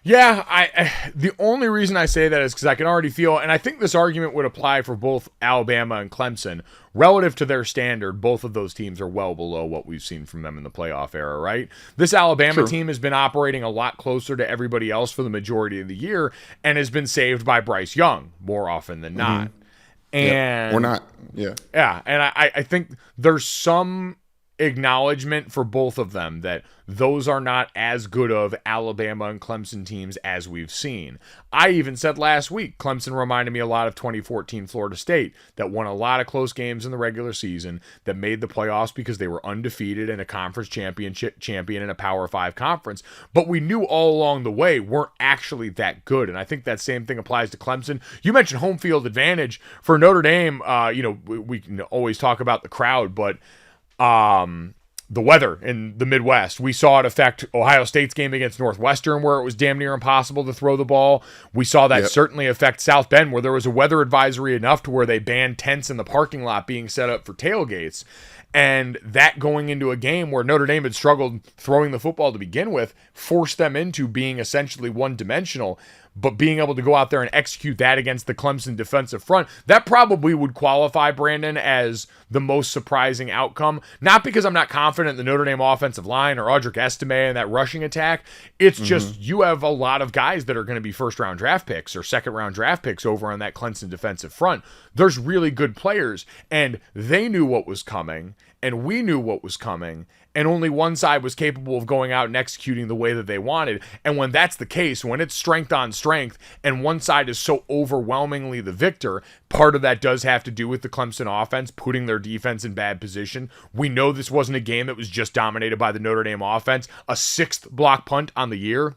Yeah, the only reason I say that is because I can already feel, and I think this argument would apply for both Alabama and Clemson, relative to their standard, both of those teams are well below what we've seen from them in the playoff era, right? This Alabama team has been operating a lot closer to everybody else for the majority of the year and has been saved by Bryce Young more often than not. And or not, yeah. Yeah, and I think there's some acknowledgement for both of them that those are not as good of Alabama and Clemson teams as we've seen. I even said last week, Clemson reminded me a lot of 2014 Florida State that won a lot of close games in the regular season, that made the playoffs because they were undefeated and a conference championship champion in a Power 5 conference, but we knew all along the way weren't actually that good. And I think that same thing applies to Clemson. You mentioned home field advantage for Notre Dame. We can always talk about the crowd, but the weather in the Midwest. We saw it affect Ohio State's game against Northwestern, where it was damn near impossible to throw the ball. We saw that certainly affect South Bend, where there was a weather advisory enough to where they banned tents in the parking lot being set up for tailgates. And that going into a game where Notre Dame had struggled throwing the football to begin with, forced them into being essentially one-dimensional. But being able to go out there and execute that against the Clemson defensive front, that probably would qualify, Brandon, as the most surprising outcome. Not because I'm not confident in the Notre Dame offensive line or Audric Estime and that rushing attack. It's just you have a lot of guys that are going to be first-round draft picks or second-round draft picks over on that Clemson defensive front. There's really good players, and they knew what was coming, and we knew what was coming, and only one side was capable of going out and executing the way that they wanted. And when that's the case, when it's strength on strength, and one side is so overwhelmingly the victor, part of that does have to do with the Clemson offense putting their defense in bad position. We know this wasn't a game that was just dominated by the Notre Dame offense. A 6th block punt on the year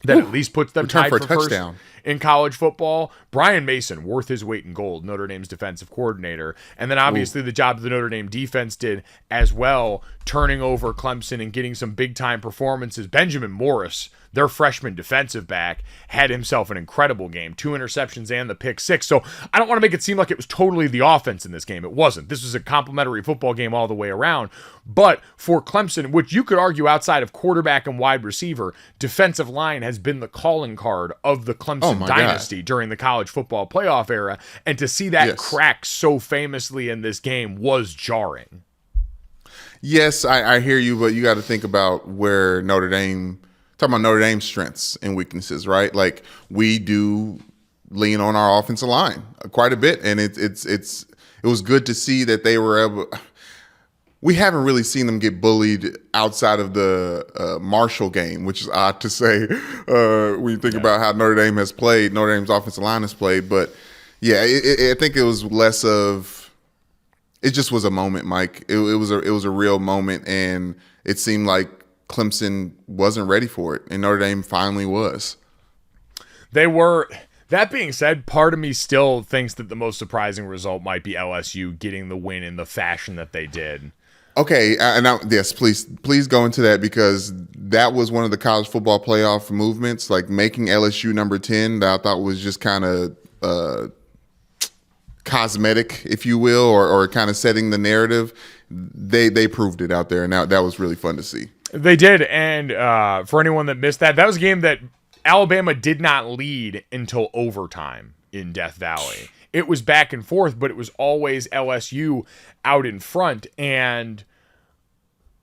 that at least puts them tied for touchdown in college football. Brian Mason, worth his weight in gold, Notre Dame's defensive coordinator. And then obviously the job the Notre Dame defense did as well, turning over Clemson and getting some big-time performances. Benjamin Morris, their freshman defensive back, had himself an incredible game. 2 interceptions and the pick 6. So I don't want to make it seem like it was totally the offense in this game. It wasn't. This was a complimentary football game all the way around. But for Clemson, which you could argue outside of quarterback and wide receiver, defensive line has been the calling card of the Clemson dynasty during the college football playoff era. And to see that crack so famously in this game was jarring. Yes, I hear you, but you got to think about where Notre Dame, talking about Notre Dame's strengths and weaknesses, right? Like, we do lean on our offensive line quite a bit, and it was good to see that they were able. We haven't really seen them get bullied outside of the Marshall game, which is odd to say when you think about how Notre Dame has played, Notre Dame's offensive line has played. But yeah, I think it was less of. It just was a moment, Mike. It was a real moment, and it seemed like Clemson wasn't ready for it, and Notre Dame finally was. They were. That being said, part of me still thinks that the most surprising result might be LSU getting the win in the fashion that they did. Okay, yes, please go into that, because that was one of the college football playoff movements, like making LSU number 10, that I thought was just kind of cosmetic, if you will, or kind of setting the narrative. They proved it out there, and that was really fun to see. They did, and for anyone that missed that was a game that Alabama did not lead until overtime in Death Valley. It was back and forth, but it was always LSU out in front, and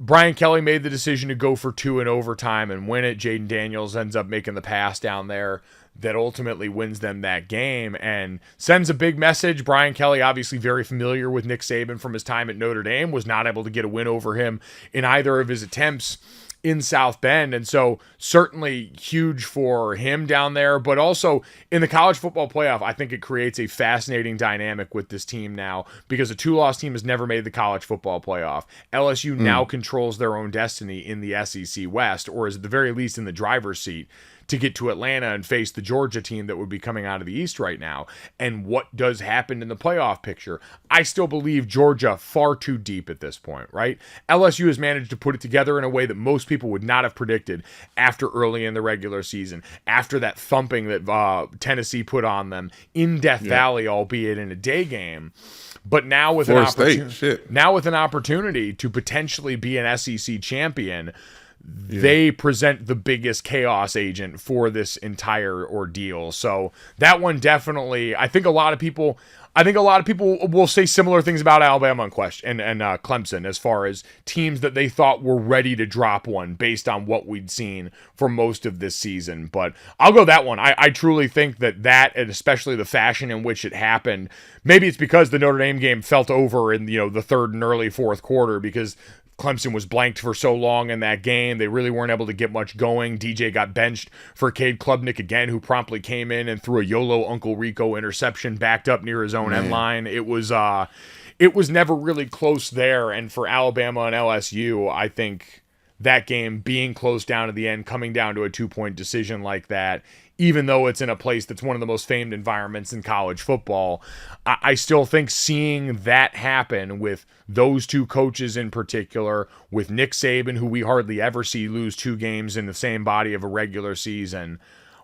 Brian Kelly made the decision to go for 2 in overtime and win it. Jaden Daniels ends up making the pass down there that ultimately wins them that game and sends a big message. Brian Kelly, obviously very familiar with Nick Saban from his time at Notre Dame, was not able to get a win over him in either of his attempts in South Bend. And so certainly huge for him down there, but also in the college football playoff, I think it creates a fascinating dynamic with this team now because a 2-loss team has never made the college football playoff. LSU now controls their own destiny in the SEC West, or is at the very least in the driver's seat to get to Atlanta and face the Georgia team that would be coming out of the East right now. And what does happen in the playoff picture? I still believe Georgia far too deep at this point, right? LSU has managed to put it together in a way that most people would not have predicted after early in the regular season, after that thumping that Tennessee put on them in Death Valley, albeit in a day game. But now with now with an opportunity to potentially be an SEC champion, they present the biggest chaos agent for this entire ordeal. So that one definitely, I think a lot of people will say similar things about Alabama and Clemson as far as teams that they thought were ready to drop one based on what we'd seen for most of this season. But I'll go that one. I truly think that, and especially the fashion in which it happened, maybe it's because the Notre Dame game felt over in the third and early fourth quarter because Clemson was blanked for so long in that game. They really weren't able to get much going. DJ got benched for Cade Klubnik again, who promptly came in and threw a YOLO Uncle Rico interception backed up near his own end line. It was never really close there. And for Alabama and LSU, I think that game being close down to the end, coming down to a 2-point decision like that, even though it's in a place that's one of the most famed environments in college football, I still think seeing that happen with those two coaches in particular, with Nick Saban, who we hardly ever see lose 2 games in the same body of a regular season,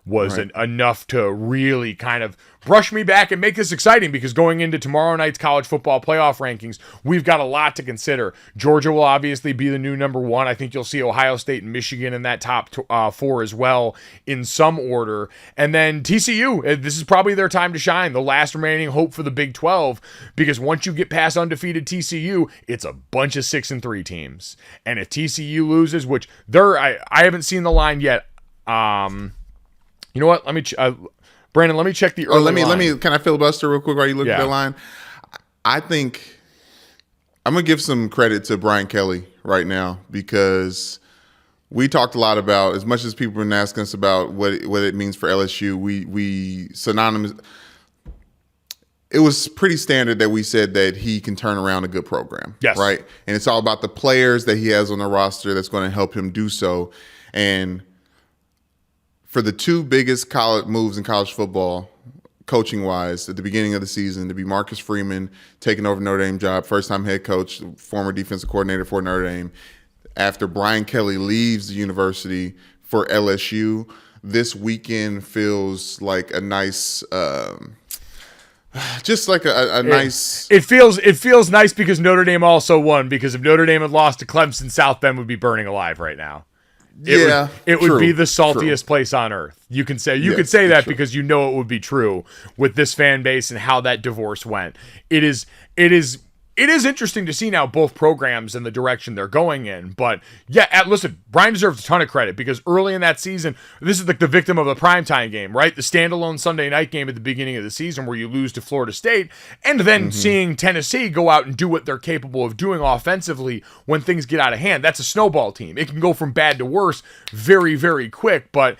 was enough to really kind of brush me back and make this exciting because going into tomorrow night's college football playoff rankings, we've got a lot to consider. Georgia will obviously be the new number 1. I think you'll see Ohio State and Michigan in that top 4 as well in some order. And then TCU, this is probably their time to shine, the last remaining hope for the Big 12, because once you get past undefeated TCU, it's a bunch of 6-3 teams. And if TCU loses, which I haven't seen the line yet, you know what? Let me, Brandon. Let me check the early line. Let me. Can I filibuster real quick while you look at the line? I think I'm gonna give some credit to Brian Kelly right now because we talked a lot about, as much as people have been asking us about what it means for LSU. We synonymous. It was pretty standard that we said that he can turn around a good program. Yes. Right. And it's all about the players that he has on the roster that's going to help him do so. And for the 2 biggest college moves in college football, coaching-wise, at the beginning of the season, to be Marcus Freeman taking over Notre Dame job, first-time head coach, former defensive coordinator for Notre Dame, after Brian Kelly leaves the university for LSU, this weekend feels like a nice just like a nice. It feels nice because Notre Dame also won, because if Notre Dame had lost to Clemson, South Bend would be burning alive right now. It would be the saltiest place on earth. You can say that because you know it would be true with this fan base and how that divorce went. It is interesting to see now both programs and the direction they're going in. But listen, Brian deserves a ton of credit because early in that season, this is like the victim of the primetime game, right? The standalone Sunday night game at the beginning of the season where you lose to Florida State, and then seeing Tennessee go out and do what they're capable of doing offensively when things get out of hand. That's a snowball team. It can go from bad to worse very, very quick, but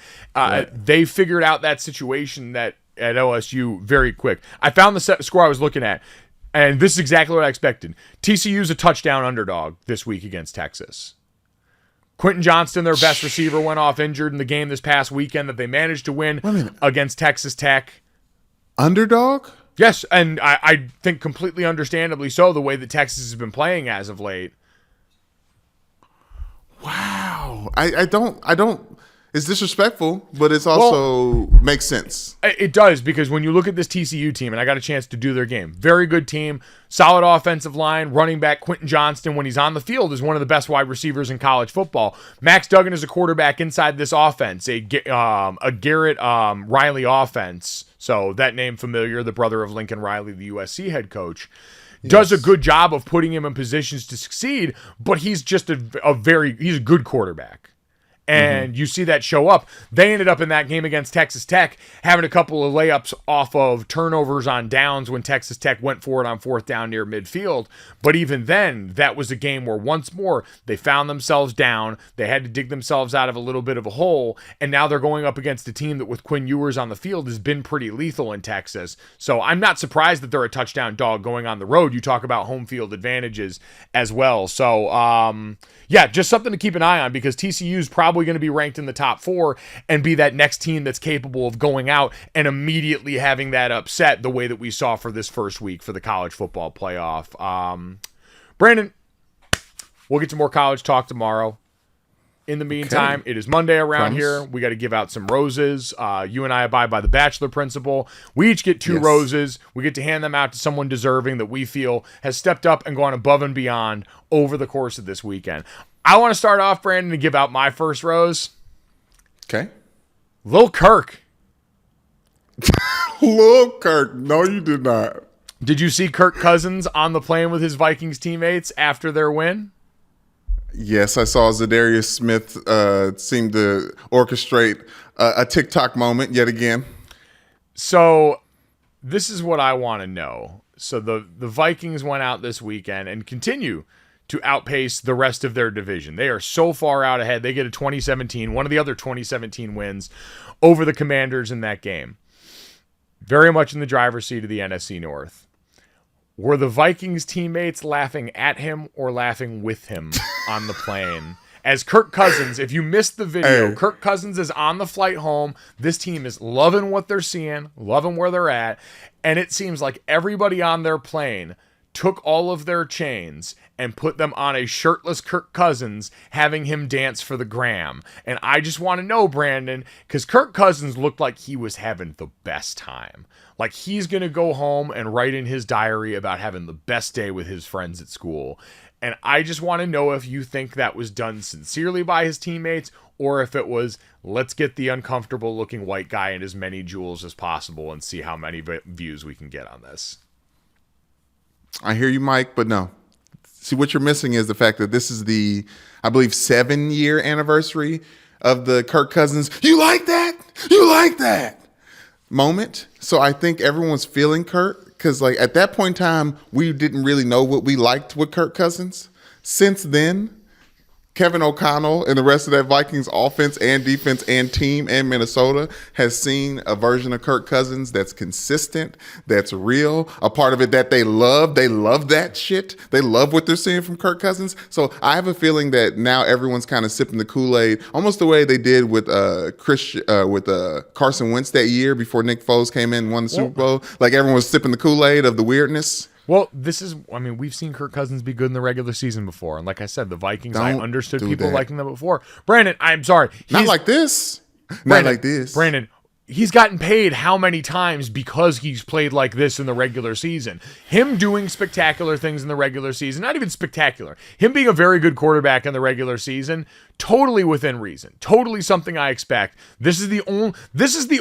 they figured out that situation at LSU very quick. I found the score I was looking at. And this is exactly what I expected. TCU's a touchdown underdog this week against Texas. Quentin Johnston, their best receiver, went off injured in the game this past weekend that they managed to win against Texas Tech. Underdog? Yes, and I think completely understandably so, the way that Texas has been playing as of late. Wow. I don't. It's disrespectful, but it's also makes sense. It does, because when you look at this TCU team, and I got a chance to do their game, very good team, solid offensive line, running back Quentin Johnston, when he's on the field, is one of the best wide receivers in college football. Max Duggan is a quarterback inside this offense, a Garrett Riley offense. So that name familiar, the brother of Lincoln Riley, the USC head coach. does a good job of putting him in positions to succeed, but he's just he's a good quarterback. And you see that show up. They ended up in that game against Texas Tech having a couple of layups off of turnovers on downs when Texas Tech went for it on fourth down near midfield. But even then, that was a game where once more they found themselves down. They had to dig themselves out of a little bit of a hole. And now they're going up against a team that with Quinn Ewers on the field has been pretty lethal in Texas. So I'm not surprised that they're a touchdown dog going on the road. You talk about home field advantages as well. So, yeah, just something to keep an eye on because TCU's probably going to be ranked in the top 4 and be that next team that's capable of going out and immediately having that upset the way that we saw for this first week for the college football playoff. Brandon, we'll get to more college talk tomorrow. In the meantime, It is Monday around here. We got to give out some roses. You and I abide by the Bachelor principle. We each get 2 roses. We get to hand them out to someone deserving that we feel has stepped up and gone above and beyond over the course of this weekend. I want to start off, Brandon, and give out my first rose. Okay. Lil Kirk. Lil Kirk. No, you did not. Did you see Kirk Cousins on the plane with his Vikings teammates after their win? Yes, I saw Zadarius Smith seem to orchestrate a TikTok moment yet again. So this is what I want to know. So the Vikings went out this weekend and continue to outpace the rest of their division. They are so far out ahead. They get a 2017, one of the other 2017 wins over the Commanders in that game. Very much in the driver's seat of the NFC North. Were the Vikings teammates laughing at him or laughing with him on the plane? As Kirk Cousins, if you missed the video, Kirk Cousins is on the flight home. This team is loving what they're seeing, loving where they're at. And it seems like everybody on their plane took all of their chains and put them on a shirtless Kirk Cousins, having him dance for the gram. And I just want to know, Brandon, because Kirk Cousins looked like he was having the best time. Like he's going to go home and write in his diary about having the best day with his friends at school. And I just want to know if you think that was done sincerely by his teammates or if it was, let's get the uncomfortable looking white guy in as many jewels as possible and see how many views we can get on this. I hear you, Mike, but no. See, what you're missing is the fact that this is the, I believe, 7-year anniversary of the Kirk Cousins, you like that? You like that? Moment. So I think everyone's feeling Kirk because, like, at that point in time, we didn't really know what we liked with Kirk Cousins. Since then, Kevin O'Connell and the rest of that Vikings offense and defense and team and Minnesota has seen a version of Kirk Cousins that's consistent, that's real, a part of it that they love. They love that shit. They love what they're seeing from Kirk Cousins. So I have a feeling that now everyone's kind of sipping the Kool-Aid, almost the way they did with Carson Wentz that year before Nick Foles came in and won the Super Bowl. Like everyone was sipping the Kool-Aid of the weirdness. Well, we've seen Kirk Cousins be good in the regular season before. And like I said, the Vikings, I understood people liking them before. Brandon, I'm sorry. Not like this. Not like this. Brandon, he's gotten paid how many times because he's played like this in the regular season? Him doing spectacular things in the regular season, not even spectacular. Him being a very good quarterback in the regular season, totally within reason. Totally something I expect. This is the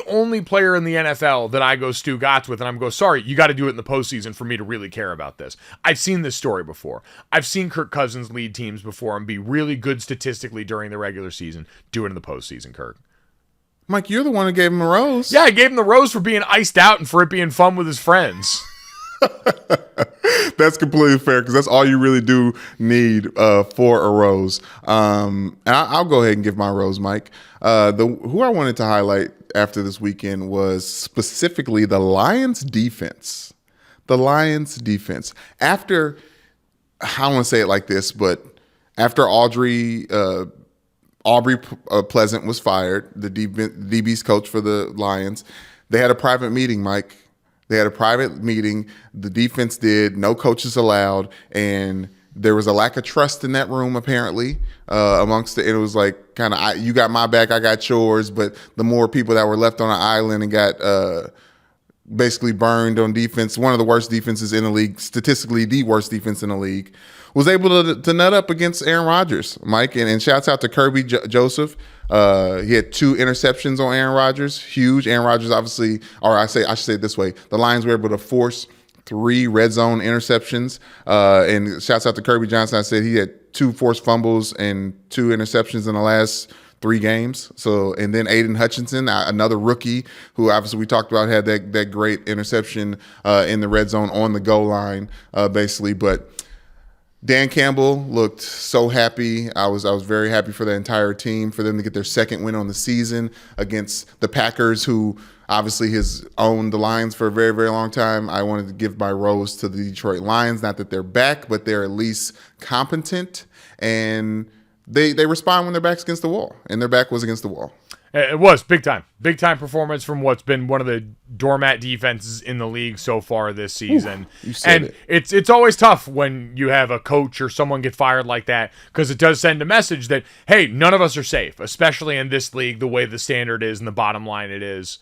only player in the NFL that I go Stu Gotts with, and I'm sorry, you got to do it in the postseason for me to really care about this. I've seen this story before. I've seen Kirk Cousins lead teams before and be really good statistically during the regular season. Do it in the postseason, Kirk. Mike, you're the one who gave him a rose. Yeah, I gave him the rose for being iced out and for it being fun with his friends. That's completely fair because that's all you really do need for a rose. And I'll go ahead and give my rose, Mike. Who I wanted to highlight after this weekend was specifically the Lions defense. The Lions defense. After, I don't want to say it like this, but after Aubrey Pleasant was fired, the DB's coach for the Lions. They had a private meeting, Mike. They had a private meeting. The defense did. No coaches allowed. And there was a lack of trust in that room, apparently, amongst it. It was like kind of, you got my back, I got yours. But the more people that were left on an island and got basically burned on defense, one of the worst defenses in the league, statistically the worst defense in the league, was able to nut up against Aaron Rodgers, Mike. And shouts out to Kirby Joseph. He had 2 interceptions on Aaron Rodgers. Huge. Aaron Rodgers, obviously, or I should say it this way. The Lions were able to force 3 red zone interceptions. And shouts out to Kirby Johnson. I said he had 2 forced fumbles and 2 interceptions in the last 3 games. So, and then Aiden Hutchinson, another rookie who obviously we talked about, had that great interception in the red zone on the goal line, basically. But Dan Campbell looked so happy. I was very happy for the entire team, for them to get their second win on the season against the Packers, who obviously has owned the Lions for a very, very long time. I wanted to give my rose to the Detroit Lions. Not that they're back, but they're at least competent, and they respond when their back's against the wall, and their back was against the wall. It was big time performance from what's been one of the doormat defenses in the league so far this season. Ooh, you said and it's always tough when you have a coach or someone get fired like that, because it does send a message that, hey, none of us are safe, especially in this league, the way the standard is and the bottom line it is.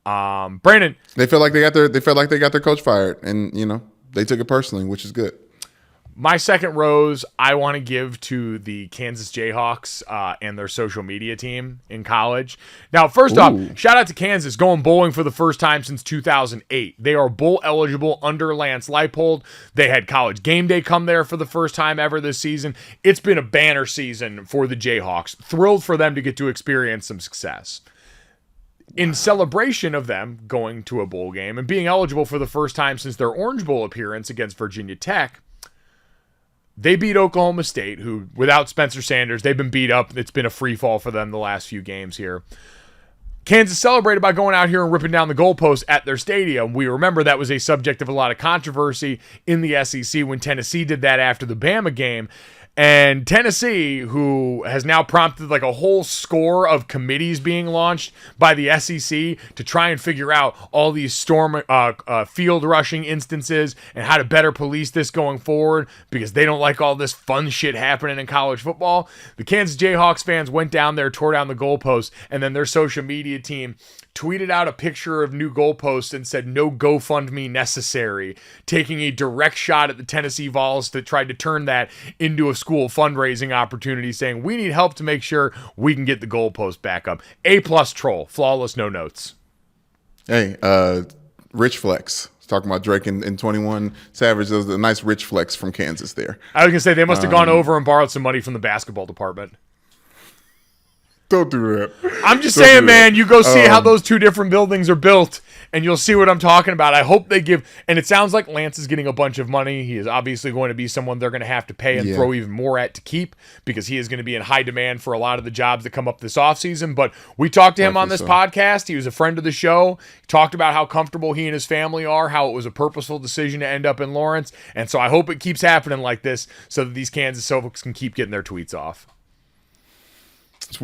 Brandon, they felt like they got their coach fired, and they took it personally, which is good. My second rose I want to give to the Kansas Jayhawks and their social media team in college. Now, first off, shout out to Kansas going bowling for the first time since 2008. They are bowl eligible under Lance Leipold. They had College Game Day come there for the first time ever this season. It's been a banner season for the Jayhawks. Thrilled for them to get to experience some success. In celebration of them going to a bowl game and being eligible for the first time since their Orange Bowl appearance against Virginia Tech, they beat Oklahoma State, who, without Spencer Sanders, they've been beat up. It's been a free fall for them the last few games here. Kansas celebrated by going out here and ripping down the goalpost at their stadium. We remember that was a subject of a lot of controversy in the SEC when Tennessee did that after the Bama game. And Tennessee, who has now prompted like a whole score of committees being launched by the SEC to try and figure out all these field rushing instances and how to better police this going forward, because they don't like all this fun shit happening in college football. The Kansas Jayhawks fans went down there, tore down the goalpost, and then their social media team tweeted out a picture of new goalposts and said, "No GoFundMe necessary," taking a direct shot at the Tennessee Vols that tried to turn that into a school fundraising opportunity, saying, "We need help to make sure we can get the goalpost back up." A+ troll, flawless, no notes. Hey, Rich Flex. Talking about Drake and 21 Savage. There was a nice Rich Flex from Kansas there. I was going to say, they must have gone over and borrowed some money from the basketball department. Don't do that. I'm just saying, man, you go see how those two different buildings are built, and you'll see what I'm talking about. I hope they give, and it sounds like Lance is getting a bunch of money. He is obviously going to be someone they're going to have to pay and throw even more at to keep, because he is going to be in high demand for a lot of the jobs that come up this offseason. But we talked to him on this podcast. He was a friend of the show. He talked about how comfortable he and his family are, how it was a purposeful decision to end up in Lawrence. And so I hope it keeps happening like this so that these Kansas folks can keep getting their tweets off. It's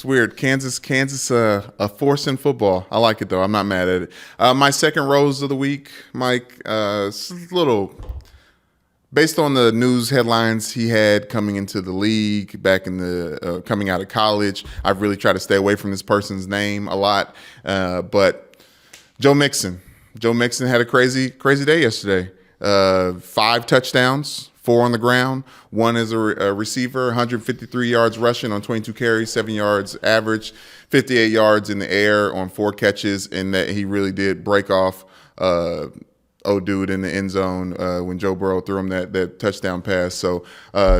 weird. Kansas, a force in football. I like it, though. I'm not mad at it. My second rose of the week, Mike, it's a little based on the news headlines he had coming into the league, back in the coming out of college. I've really tried to stay away from this person's name a lot. But Joe Mixon had a crazy day yesterday. 5 touchdowns. 4 on the ground, 1 as a receiver, 153 yards rushing on 22 carries, 7 yards average, 58 yards in the air on 4 catches, and that he really did break off dude in the end zone when Joe Burrow threw him that touchdown pass. So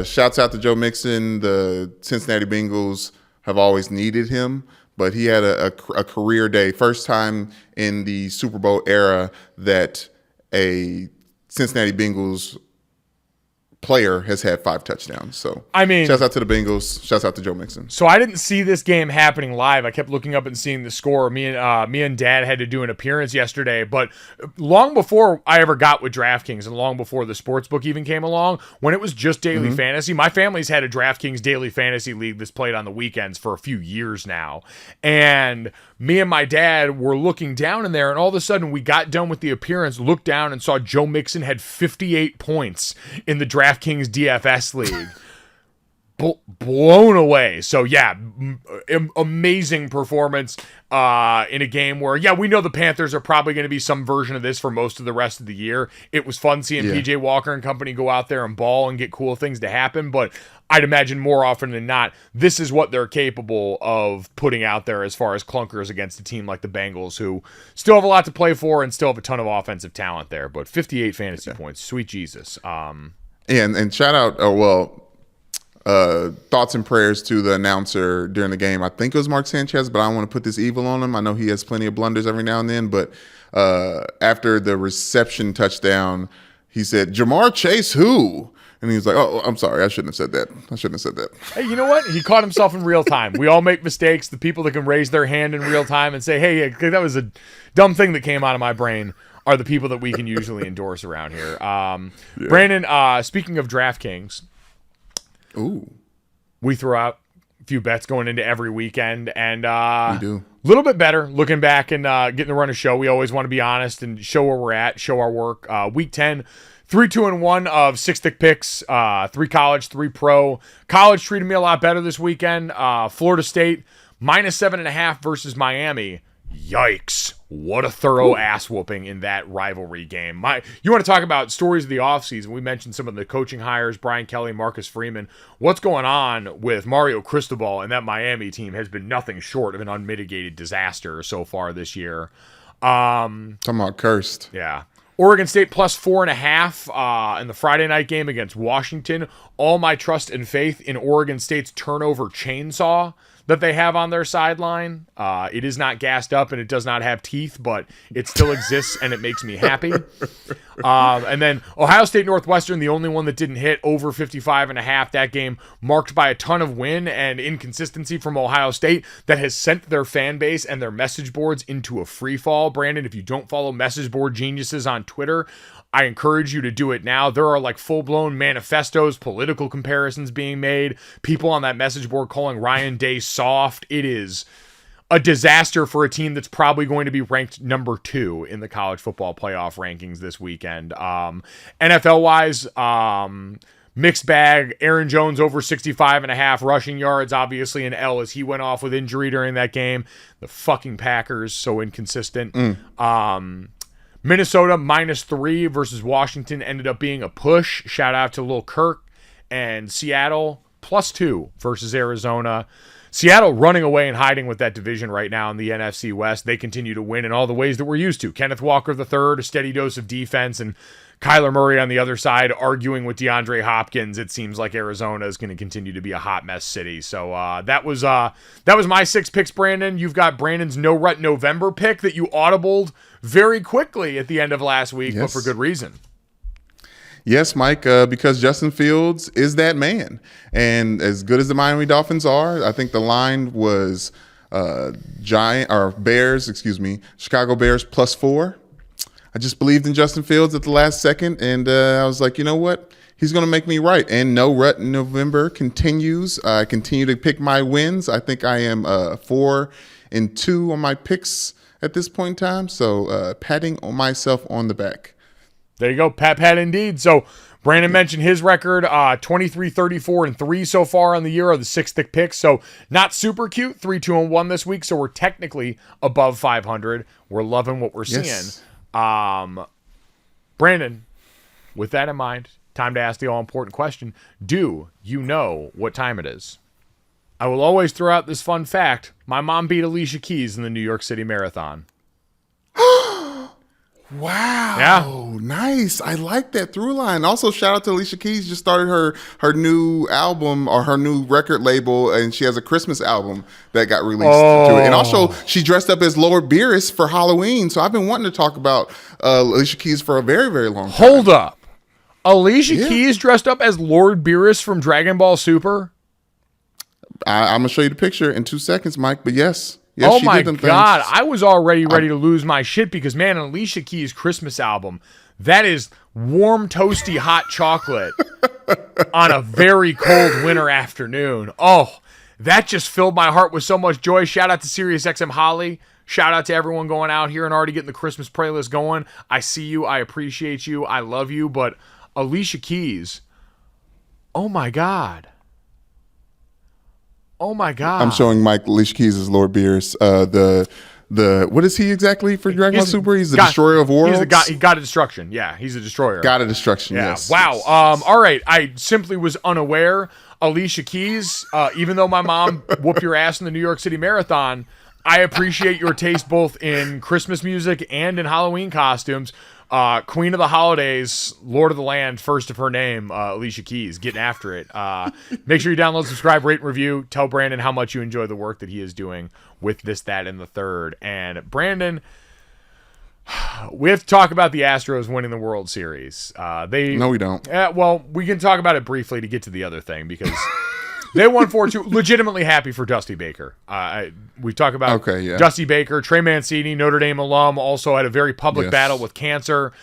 shouts out to Joe Mixon. The Cincinnati Bengals have always needed him, but he had a career day. First time in the Super Bowl era that a Cincinnati Bengals player has had 5 touchdowns. So, I mean, shouts out to the Bengals. Shouts out to Joe Mixon. So I didn't see this game happening live. I kept looking up and seeing the score. Me and Dad had to do an appearance yesterday, but long before I ever got with DraftKings and long before the sportsbook even came along, when it was just daily fantasy, my family's had a DraftKings daily fantasy league that's played on the weekends for a few years now. And me and my dad were looking down in there, and all of a sudden we got done with the appearance, looked down, and saw Joe Mixon had 58 points in the DraftKings DFS league. blown away. So yeah, amazing performance in a game where, yeah, we know the Panthers are probably going to be some version of this for most of the rest of the year. It was fun seeing PJ Walker and company go out there and ball and get cool things to happen, but I'd imagine more often than not, this is what they're capable of putting out there as far as clunkers against a team like the Bengals, who still have a lot to play for and still have a ton of offensive talent there. But 58 fantasy points, sweet Jesus. And shout out, thoughts and prayers to the announcer during the game. I think it was Mark Sanchez, but I don't want to put this evil on him. I know he has plenty of blunders every now and then, but after the reception touchdown, he said, "Jamar Chase who?" And he was like, "Oh, I'm sorry. I shouldn't have said that." Hey, you know what? He caught himself in real time. We all make mistakes. The people that can raise their hand in real time and say, "Hey, that was a dumb thing that came out of my brain," are the people that we can usually endorse around here. Brandon, speaking of DraftKings, we throw out a few bets going into every weekend, and we do. A little bit better looking back and getting to run a show. We always want to be honest and show where we're at, show our work. Week 10, 3-2-1 of 6 thick picks, 3 college, 3 pro. College treated me a lot better this weekend. Florida State, -7.5 versus Miami. Yikes. What a thorough ass whooping in that rivalry game. You want to talk about stories of the offseason. We mentioned some of the coaching hires, Brian Kelly, Marcus Freeman. What's going on with Mario Cristobal and that Miami team has been nothing short of an unmitigated disaster so far this year. Talking about cursed. Yeah. Oregon State +4.5 in the Friday night game against Washington. All my trust and faith in Oregon State's turnover chainsaw that they have on their sideline. It is not gassed up and it does not have teeth, but it still exists and it makes me happy. And then Ohio State Northwestern, the only one that didn't hit, over 55.5. That game marked by a ton of win and inconsistency from Ohio State that has sent their fan base and their message boards into a free fall. Brandon, if you don't follow message board geniuses on Twitter, I encourage you to do it now. There are like full-blown manifestos, political comparisons being made, people on that message board calling Ryan Day soft. It is a disaster for a team that's probably going to be ranked number 2 in the college football playoff rankings this weekend. NFL-wise, mixed bag. Aaron Jones over 65.5 rushing yards, obviously an L as he went off with injury during that game. The fucking Packers, so inconsistent. Minnesota -3 versus Washington ended up being a push. Shout out to Lil Kirk. And Seattle +2 versus Arizona. Seattle running away and hiding with that division right now in the NFC West. They continue to win in all the ways that we're used to. Kenneth Walker III, a steady dose of defense, and Kyler Murray on the other side arguing with DeAndre Hopkins. It seems like Arizona is going to continue to be a hot mess city. So that was my 6 picks, Brandon. You've got Brandon's No Rut November pick that you audibled very quickly at the end of last week, but for good reason. Yes, Mike, because Justin Fields is that man. And as good as the Miami Dolphins are, I think the line was Chicago Bears +4. I just believed in Justin Fields at the last second, and I was like, you know what? He's going to make me right. And No Rut November continues. I continue to pick my wins. I think I am 4-2 on my picks at this point in time. So patting myself on the back. There you go. Pat indeed. So Brandon mentioned his record, 23-34-3 so far on the year, are the 6 thick picks. So not super cute, 3-2-1 this week. So we're technically above 500. We're loving what we're seeing. Brandon, with that in mind, time to ask the all-important question. Do you know what time it is? I will always throw out this fun fact. My mom beat Alicia Keys in the New York City Marathon. Wow. Yeah. Nice. I like that through line. Also, shout out to Alicia Keys. Just started her new album or her new record label, and she has a Christmas album that got released to it. And also, she dressed up as Lord Beerus for Halloween. So I've been wanting to talk about Alicia Keys for a very, very long time. Hold up. Alicia Keys dressed up as Lord Beerus from Dragon Ball Super? I'm going to show you the picture in 2 seconds, Mike, but yes. Oh my God. I was already ready to lose my shit because, man, Alicia Keys' Christmas album, that is warm, toasty, hot chocolate on a very cold winter afternoon. Oh, that just filled my heart with so much joy. Shout out to SiriusXM Holly. Shout out to everyone going out here and already getting the Christmas playlist going. I see you. I appreciate you. I love you. But Alicia Keys, oh my God. Oh my God. I'm showing Mike Alicia Keys as Lord Beerus. The what is he exactly for Dragon Ball Super? He's the destroyer of worlds. He got a destruction. Yeah, he's a destroyer. God of destruction. Yeah. Yes. Wow. Yes. All right. I simply was unaware. Alicia Keys, even though my mom whooped your ass in the New York City Marathon, I appreciate your taste both in Christmas music and in Halloween costumes. Queen of the holidays, Lord of the Land, first of her name, Alicia Keys, getting after it. Make sure you download, subscribe, rate, and review. Tell Brandon how much you enjoy the work that he is doing with this, that, and the third. And Brandon, we have to talk about the Astros winning the World Series. No, we don't. Well, we can talk about it briefly to get to the other thing because they won 4-2. Legitimately happy for Dusty Baker. We talk about Dusty Baker, Trey Mancini, Notre Dame alum, also had a very public battle with cancer,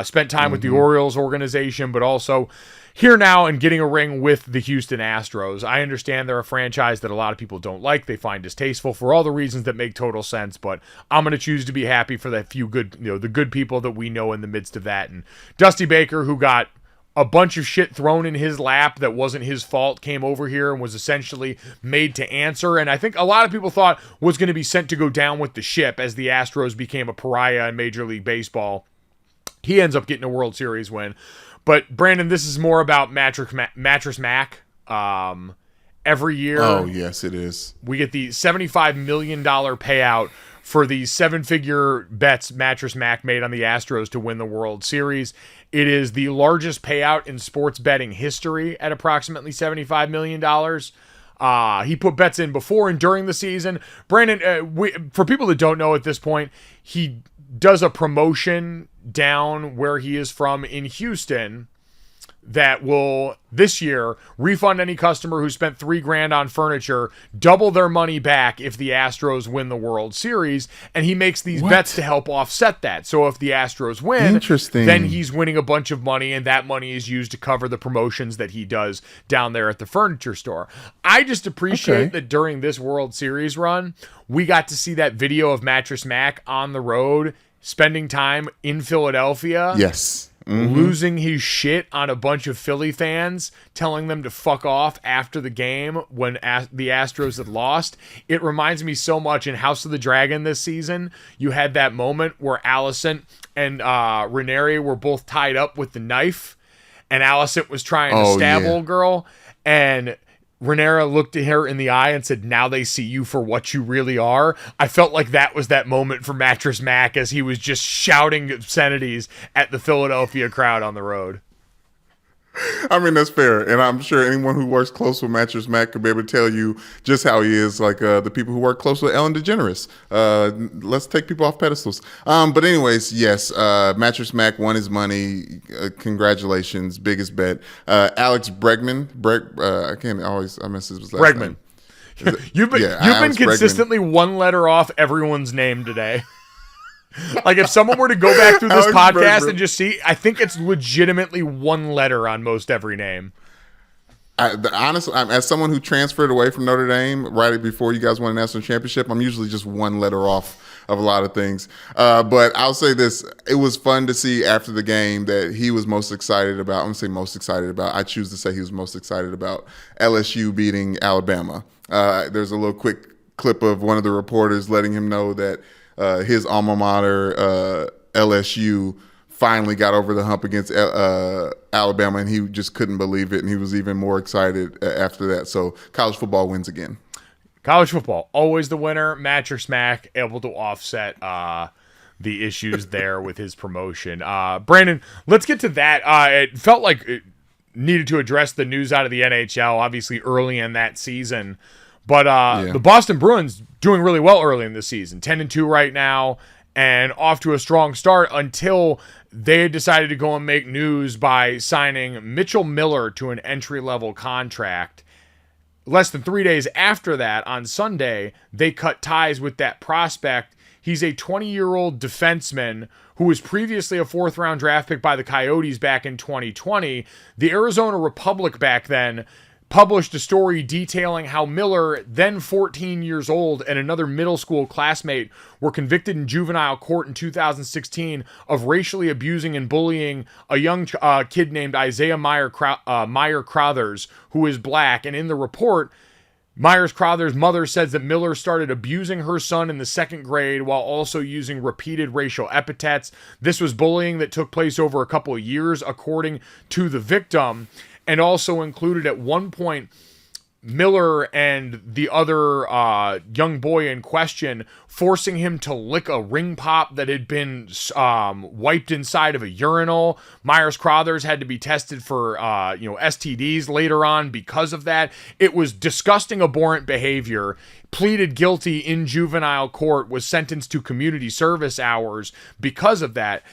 spent time with the Orioles organization, but also here now and getting a ring with the Houston Astros. I understand they're a franchise that a lot of people don't like. They find distasteful for all the reasons that make total sense, but I'm going to choose to be happy for the few good, the good people that we know in the midst of that. And Dusty Baker, who got a bunch of shit thrown in his lap that wasn't his fault, came over here and was essentially made to answer. And I think a lot of people thought was going to be sent to go down with the ship as the Astros became a pariah in Major League Baseball. He ends up getting a World Series win. But Brandon, this is more about Mattress Mack. Every year, oh yes, it is. We get the $75 million payout for the 7-figure bets Mattress Mack made on the Astros to win the World Series. It is the largest payout in sports betting history at approximately $75 million. He put bets in before and during the season. Brandon, for people that don't know at this point, he does a promotion down where he is from in Houston that will this year refund any customer who spent $3,000 on furniture, double their money back if the Astros win the World Series, and he makes these bets to help offset that. So if the Astros win, then he's winning a bunch of money, and that money is used to cover the promotions that he does down there at the furniture store. I just appreciate that during this World Series run, we got to see that video of Mattress Mack on the road, spending time in Philadelphia. Yes. Losing his shit on a bunch of Philly fans, telling them to fuck off after the game when the Astros had lost. It reminds me so much in House of the Dragon this season. You had that moment where Alicent and Rhaenyra were both tied up with the knife, and Alicent was trying to stab old girl, and Rhaenyra looked at her in the eye and said, "Now they see you for what you really are." I felt like that was that moment for Mattress Mack as he was just shouting obscenities at the Philadelphia crowd on the road. I mean, that's fair. And I'm sure anyone who works close with Mattress Mack could be able to tell you just how he is, like the people who work close with Ellen DeGeneres. Let's take people off pedestals. But anyways, yes, Mattress Mack won his money. Congratulations. Biggest bet. Alex Bregman. I miss his last name. You've been consistently Bregman. One letter off everyone's name today. Like if someone were to go back through this podcast and just see, I think it's legitimately one letter on most every name. Honestly, as someone who transferred away from Notre Dame right before you guys won a national championship, I'm usually just one letter off of a lot of things. But I'll say this. It was fun to see after the game that he was most excited about. I'm going to say most excited about. I choose to say he was most excited about LSU beating Alabama. There's a little quick clip of one of the reporters letting him know that his alma mater, LSU, finally got over the hump against Alabama, and he just couldn't believe it, and he was even more excited after that. So college football wins again. College football, always the winner. Mattress Mack able to offset the issues there with his promotion. Brandon, let's get to that. It felt like it needed to address the news out of the NHL, obviously early in that season. But the Boston Bruins doing really well early in the season, 10-2 right now, and off to a strong start until they decided to go and make news by signing Mitchell Miller to an entry-level contract. Less than 3 days after that, on Sunday, they cut ties with that prospect. He's a 20-year-old defenseman who was previously a fourth-round draft pick by the Coyotes back in 2020. The Arizona Republic back then published a story detailing how Miller, then 14 years old, and another middle school classmate were convicted in juvenile court in 2016 of racially abusing and bullying a young kid named Isaiah Meyer Crothers, who is black. And in the report, Myers Crowther's mother says that Miller started abusing her son in the second grade while also using repeated racial epithets. This was bullying that took place over a couple of years, according to the victim, and also included at one point Miller and the other young boy in question forcing him to lick a ring pop that had been wiped inside of a urinal. Myers Crothers had to be tested for STDs later on because of that. It was disgusting, abhorrent behavior. Pleaded guilty in juvenile court, was sentenced to community service hours because of that.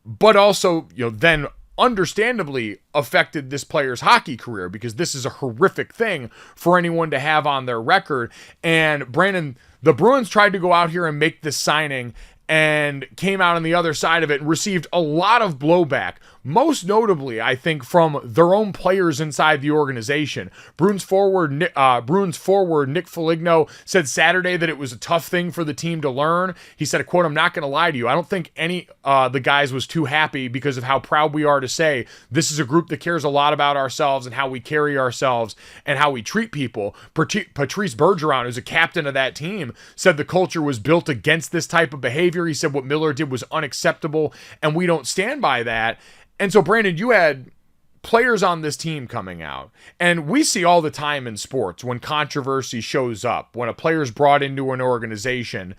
But also, then understandably affected this player's hockey career, because this is a horrific thing for anyone to have on their record. And Brandon, the Bruins tried to go out here and make this signing and came out on the other side of it and received a lot of blowback, most notably, I think, from their own players inside the organization. Bruins forward Nick Foligno said Saturday that it was a tough thing for the team to learn. He said, quote, "I'm not going to lie to you. I don't think any the guys was too happy because of how proud we are to say this is a group that cares a lot about ourselves and how we carry ourselves and how we treat people." Patrice Bergeron, who's a captain of that team, said the culture was built against this type of behavior. He said what Miller did was unacceptable, and we don't stand by that. And so, Brandon, you had players on this team coming out, and we see all the time in sports when controversy shows up, when a player's brought into an organization,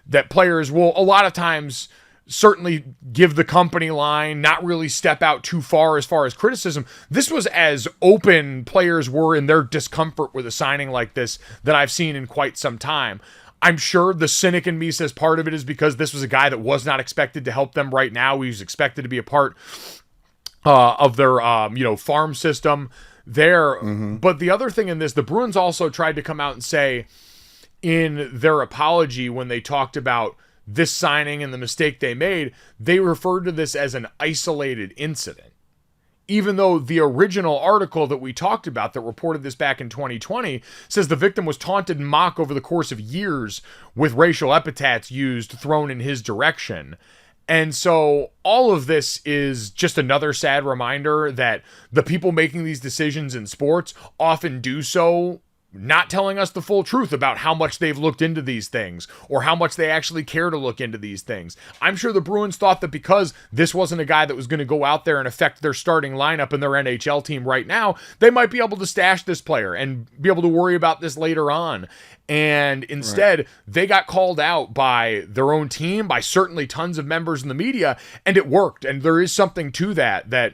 that players will a lot of times certainly give the company line, not really step out too far as criticism. This was as open players were in their discomfort with a signing like this that I've seen in quite some time. I'm sure the cynic in me says part of it is because this was a guy that was not expected to help them right now. He was expected to be a part of their farm system there. Mm-hmm. But the other thing in this, the Bruins also tried to come out and say in their apology when they talked about this signing and the mistake they made, they referred to this as an isolated incident. Even though the original article that we talked about that reported this back in 2020 says the victim was taunted and mocked over the course of years with racial epithets thrown in his direction. And so all of this is just another sad reminder that the people making these decisions in sports often do so not telling us the full truth about how much they've looked into these things or how much they actually care to look into these things. I'm sure the Bruins thought that because this wasn't a guy that was going to go out there and affect their starting lineup in their NHL team right now, they might be able to stash this player and be able to worry about this later on. And instead, They got called out by their own team, by certainly tons of members in the media, and it worked. And there is something to that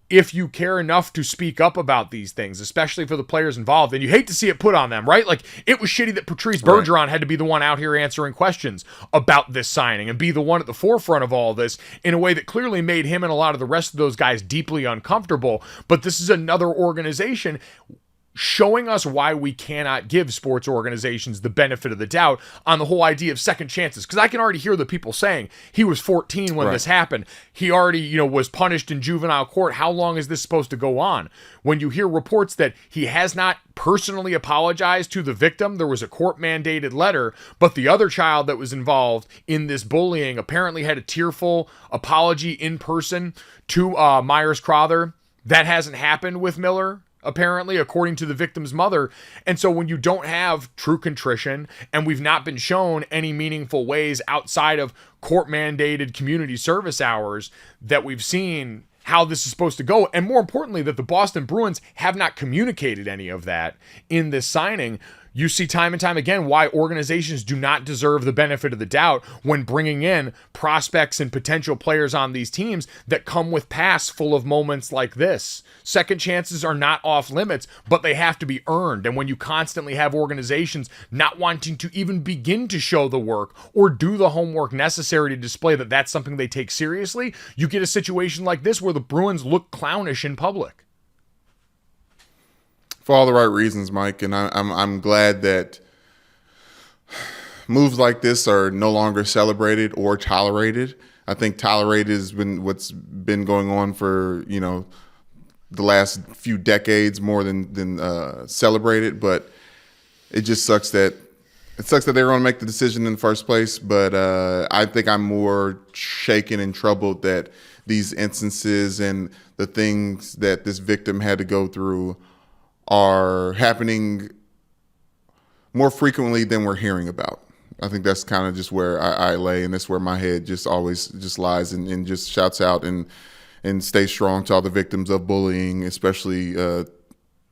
if you care enough to speak up about these things, especially for the players involved, and you hate to see it put on them, right? Like, it was shitty that Patrice Bergeron had to be the one out here answering questions about this signing and be the one at the forefront of all this in a way that clearly made him and a lot of the rest of those guys deeply uncomfortable. But this is another organization showing us why we cannot give sports organizations the benefit of the doubt on the whole idea of second chances. Because I can already hear the people saying he was 14 when this happened. He already, was punished in juvenile court. How long is this supposed to go on? When you hear reports that he has not personally apologized to the victim, there was a court-mandated letter, but the other child that was involved in this bullying apparently had a tearful apology in person to Myers Crowther. That hasn't happened with Miller, apparently, according to the victim's mother. And so when you don't have true contrition, and we've not been shown any meaningful ways outside of court-mandated community service hours that we've seen how this is supposed to go, and more importantly, that the Boston Bruins have not communicated any of that in this signing, you see time and time again why organizations do not deserve the benefit of the doubt when bringing in prospects and potential players on these teams that come with pasts full of moments like this. Second chances are not off limits, but they have to be earned. And when you constantly have organizations not wanting to even begin to show the work or do the homework necessary to display that that's something they take seriously, you get a situation like this where the Bruins look clownish in public. For all the right reasons, Mike, and I'm glad that moves like this are no longer celebrated or tolerated. I think tolerated has been what's been going on for the last few decades more than celebrated. But it just sucks that they were going to make the decision in the first place. But I think I'm more shaken and troubled that these instances and the things that this victim had to go through are happening more frequently than we're hearing about. I think that's kind of just where I lay, and that's where my head just always just lies and just shouts out and stays strong to all the victims of bullying, especially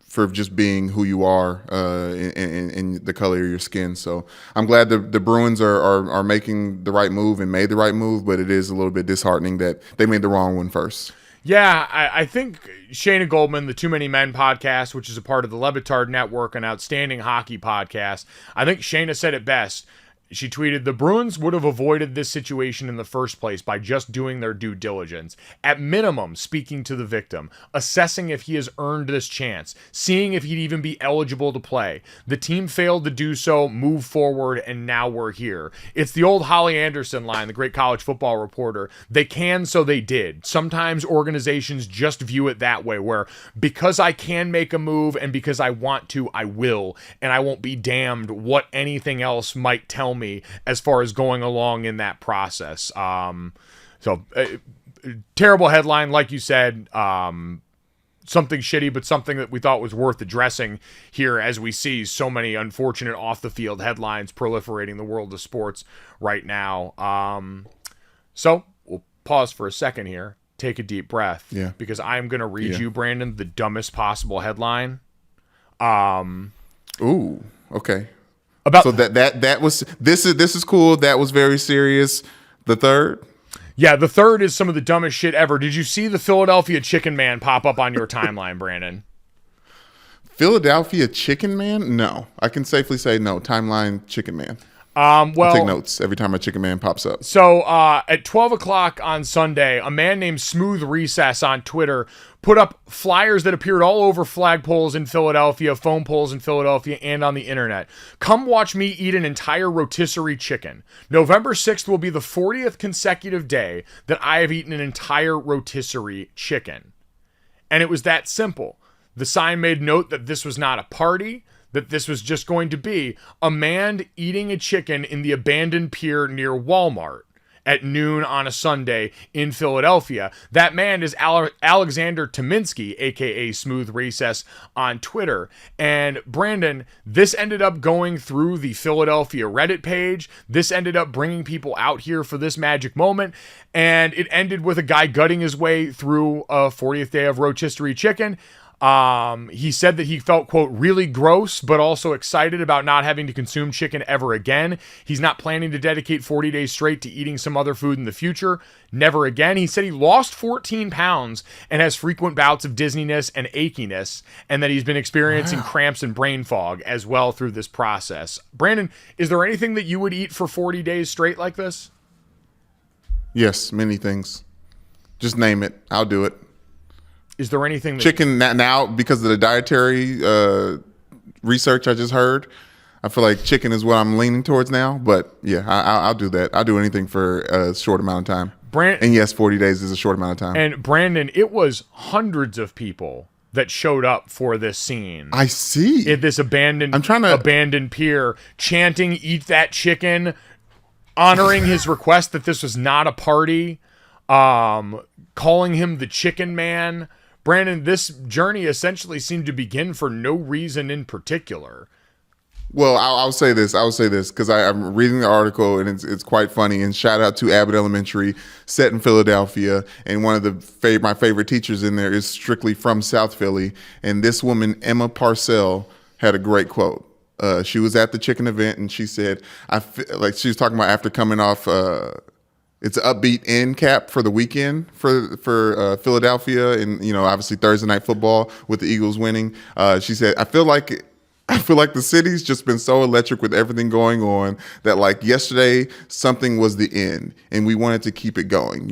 for just being who you are and the color of your skin. So I'm glad the Bruins are making the right move and made the right move, but it is a little bit disheartening that they made the wrong one first. Yeah, I think Shayna Goldman, the Too Many Men podcast, which is a part of the Levitard Network, an outstanding hockey podcast, I think Shayna said it best. She tweeted, "The Bruins would have avoided this situation in the first place by just doing their due diligence. At minimum, speaking to the victim, assessing if he has earned this chance, seeing if he'd even be eligible to play. The team failed to do so, move forward, and now we're here." It's the old Holly Anderson line, the great college football reporter. They can, so they did. Sometimes organizations just view it that way, where because I can make a move and because I want to, I will, and I won't be damned what anything else might tell me as far as going along in that process. Terrible headline, like you said, something shitty, but something that we thought was worth addressing here as we see so many unfortunate off the field headlines proliferating in the world of sports right now. So we'll pause for a second here, take a deep breath, because I'm going to read you, Brandon, the dumbest possible headline. Ooh, okay. So that was this is cool. That was very serious. The third? Yeah, the third is some of the dumbest shit ever. Did you see the Philadelphia Chicken Man pop up on your timeline, Brandon? Philadelphia Chicken Man? No. I can safely say no. Timeline Chicken Man. Well, I take notes every time a Chicken Man pops up. So at 12 o'clock on Sunday, a man named Smooth Recess on Twitter put up flyers that appeared all over flagpoles in Philadelphia, phone poles in Philadelphia, and on the internet. "Come watch me eat an entire rotisserie chicken. November 6th will be the 40th consecutive day that I have eaten an entire rotisserie chicken." And it was that simple. The sign made note that this was not a party, that this was just going to be a man eating a chicken in the abandoned pier near Walmart at noon on a Sunday in Philadelphia. That man is Alexander Tominski, a.k.a. Smooth Recess, on Twitter. And Brandon, this ended up going through the Philadelphia Reddit page. This ended up bringing people out here for this magic moment. And it ended with a guy gutting his way through a 40th day of rotisserie chicken. He said that he felt, quote, really gross, but also excited about not having to consume chicken ever again. He's not planning to dedicate 40 days straight to eating some other food in the future. Never again. He said he lost 14 pounds and has frequent bouts of dizziness and achiness, and that he's been experiencing cramps and brain fog as well through this process. Brandon, is there anything that you would eat for 40 days straight like this? Yes, many things. Just name it. I'll do it. Is there anything that chicken now, because of the dietary research I just heard, I feel like chicken is what I'm leaning towards now. But yeah, I'll do that. I'll do anything for a short amount of time. And yes, 40 days is a short amount of time. And Brandon, it was hundreds of people that showed up for this scene. I see. At this abandoned pier, chanting, "Eat that chicken," honoring his request that this was not a party, calling him the Chicken Man. Brandon, this journey essentially seemed to begin for no reason in particular. Well, I'll say this because I'm reading the article and it's quite funny. And shout out to Abbott Elementary, set in Philadelphia. And one of my favorite teachers in there is strictly from South Philly. And this woman, Emma Parcell, had a great quote. She was at the chicken event and she said, she was talking about after coming off. It's an upbeat end cap for the weekend for Philadelphia, and obviously Thursday night football with the Eagles winning. She said, I feel like the city's just been so electric with everything going on that like yesterday something was the end, and we wanted to keep it going.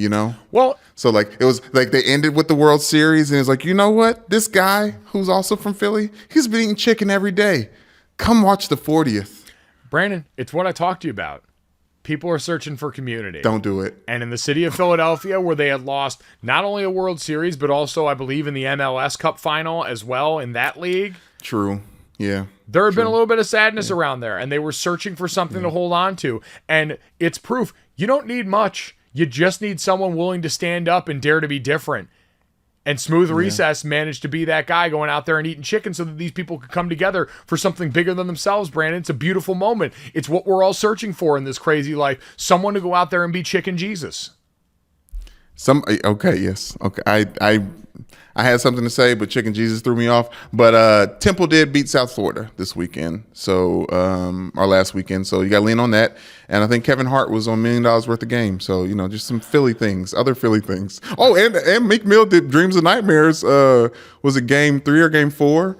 Well, so like it was like they ended with the World Series, and it's like, you know what? This guy who's also from Philly, he's been eating chicken every day. Come watch the 40th. Brandon, it's what I talked to you about. People are searching for community. Don't do it. And in the city of Philadelphia, where they had lost not only a World Series, but also, I believe, in the MLS Cup final as well in that league. True. Yeah. There had been a little bit of sadness around there, and they were searching for something to hold on to. And it's proof. You don't need much. You just need someone willing to stand up and dare to be different. And Smooth Recess managed to be that guy going out there and eating chicken so that these people could come together for something bigger than themselves, Brandon. It's a beautiful moment. It's what we're all searching for in this crazy life. Someone to go out there and be Chicken Jesus. Yes. Okay. I had something to say, but Chicken Jesus threw me off. But Temple did beat South Florida this weekend, so our last weekend. So you got to lean on that. And I think Kevin Hart was on $1 million worth of games. So just some Philly things, other Philly things. Oh, and Meek Mill did Dreams and Nightmares. Was it Game 3 or Game 4?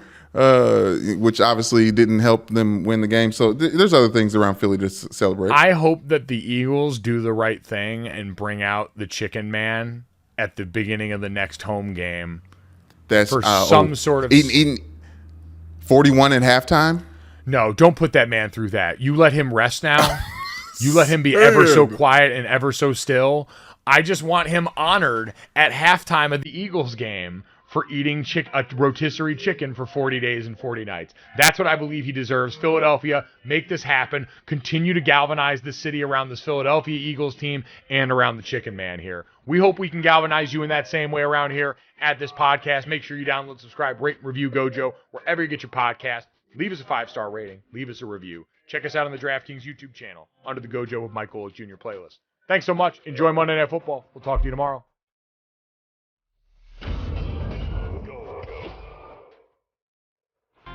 Which obviously didn't help them win the game. So there's other things around Philly to celebrate. I hope that the Eagles do the right thing and bring out the Chicken Man at the beginning of the next home game. That's for some sort of eating 41 at halftime. No, don't put that man through that. You let him rest now. You let him be ever so quiet and ever so still. I just want him honored at halftime of the Eagles game for eating a rotisserie chicken for 40 days and 40 nights. That's what I believe he deserves. Philadelphia, make this happen. Continue to galvanize the city around this Philadelphia Eagles team and around the Chicken Man here. We hope we can galvanize you in that same way around here at this podcast. Make sure you download, subscribe, rate, and review Gojo wherever you get your podcast. Leave us a 5-star rating. Leave us a review. Check us out on the DraftKings YouTube channel under the Gojo with Mike Golick Jr. playlist. Thanks so much. Enjoy Monday Night Football. We'll talk to you tomorrow.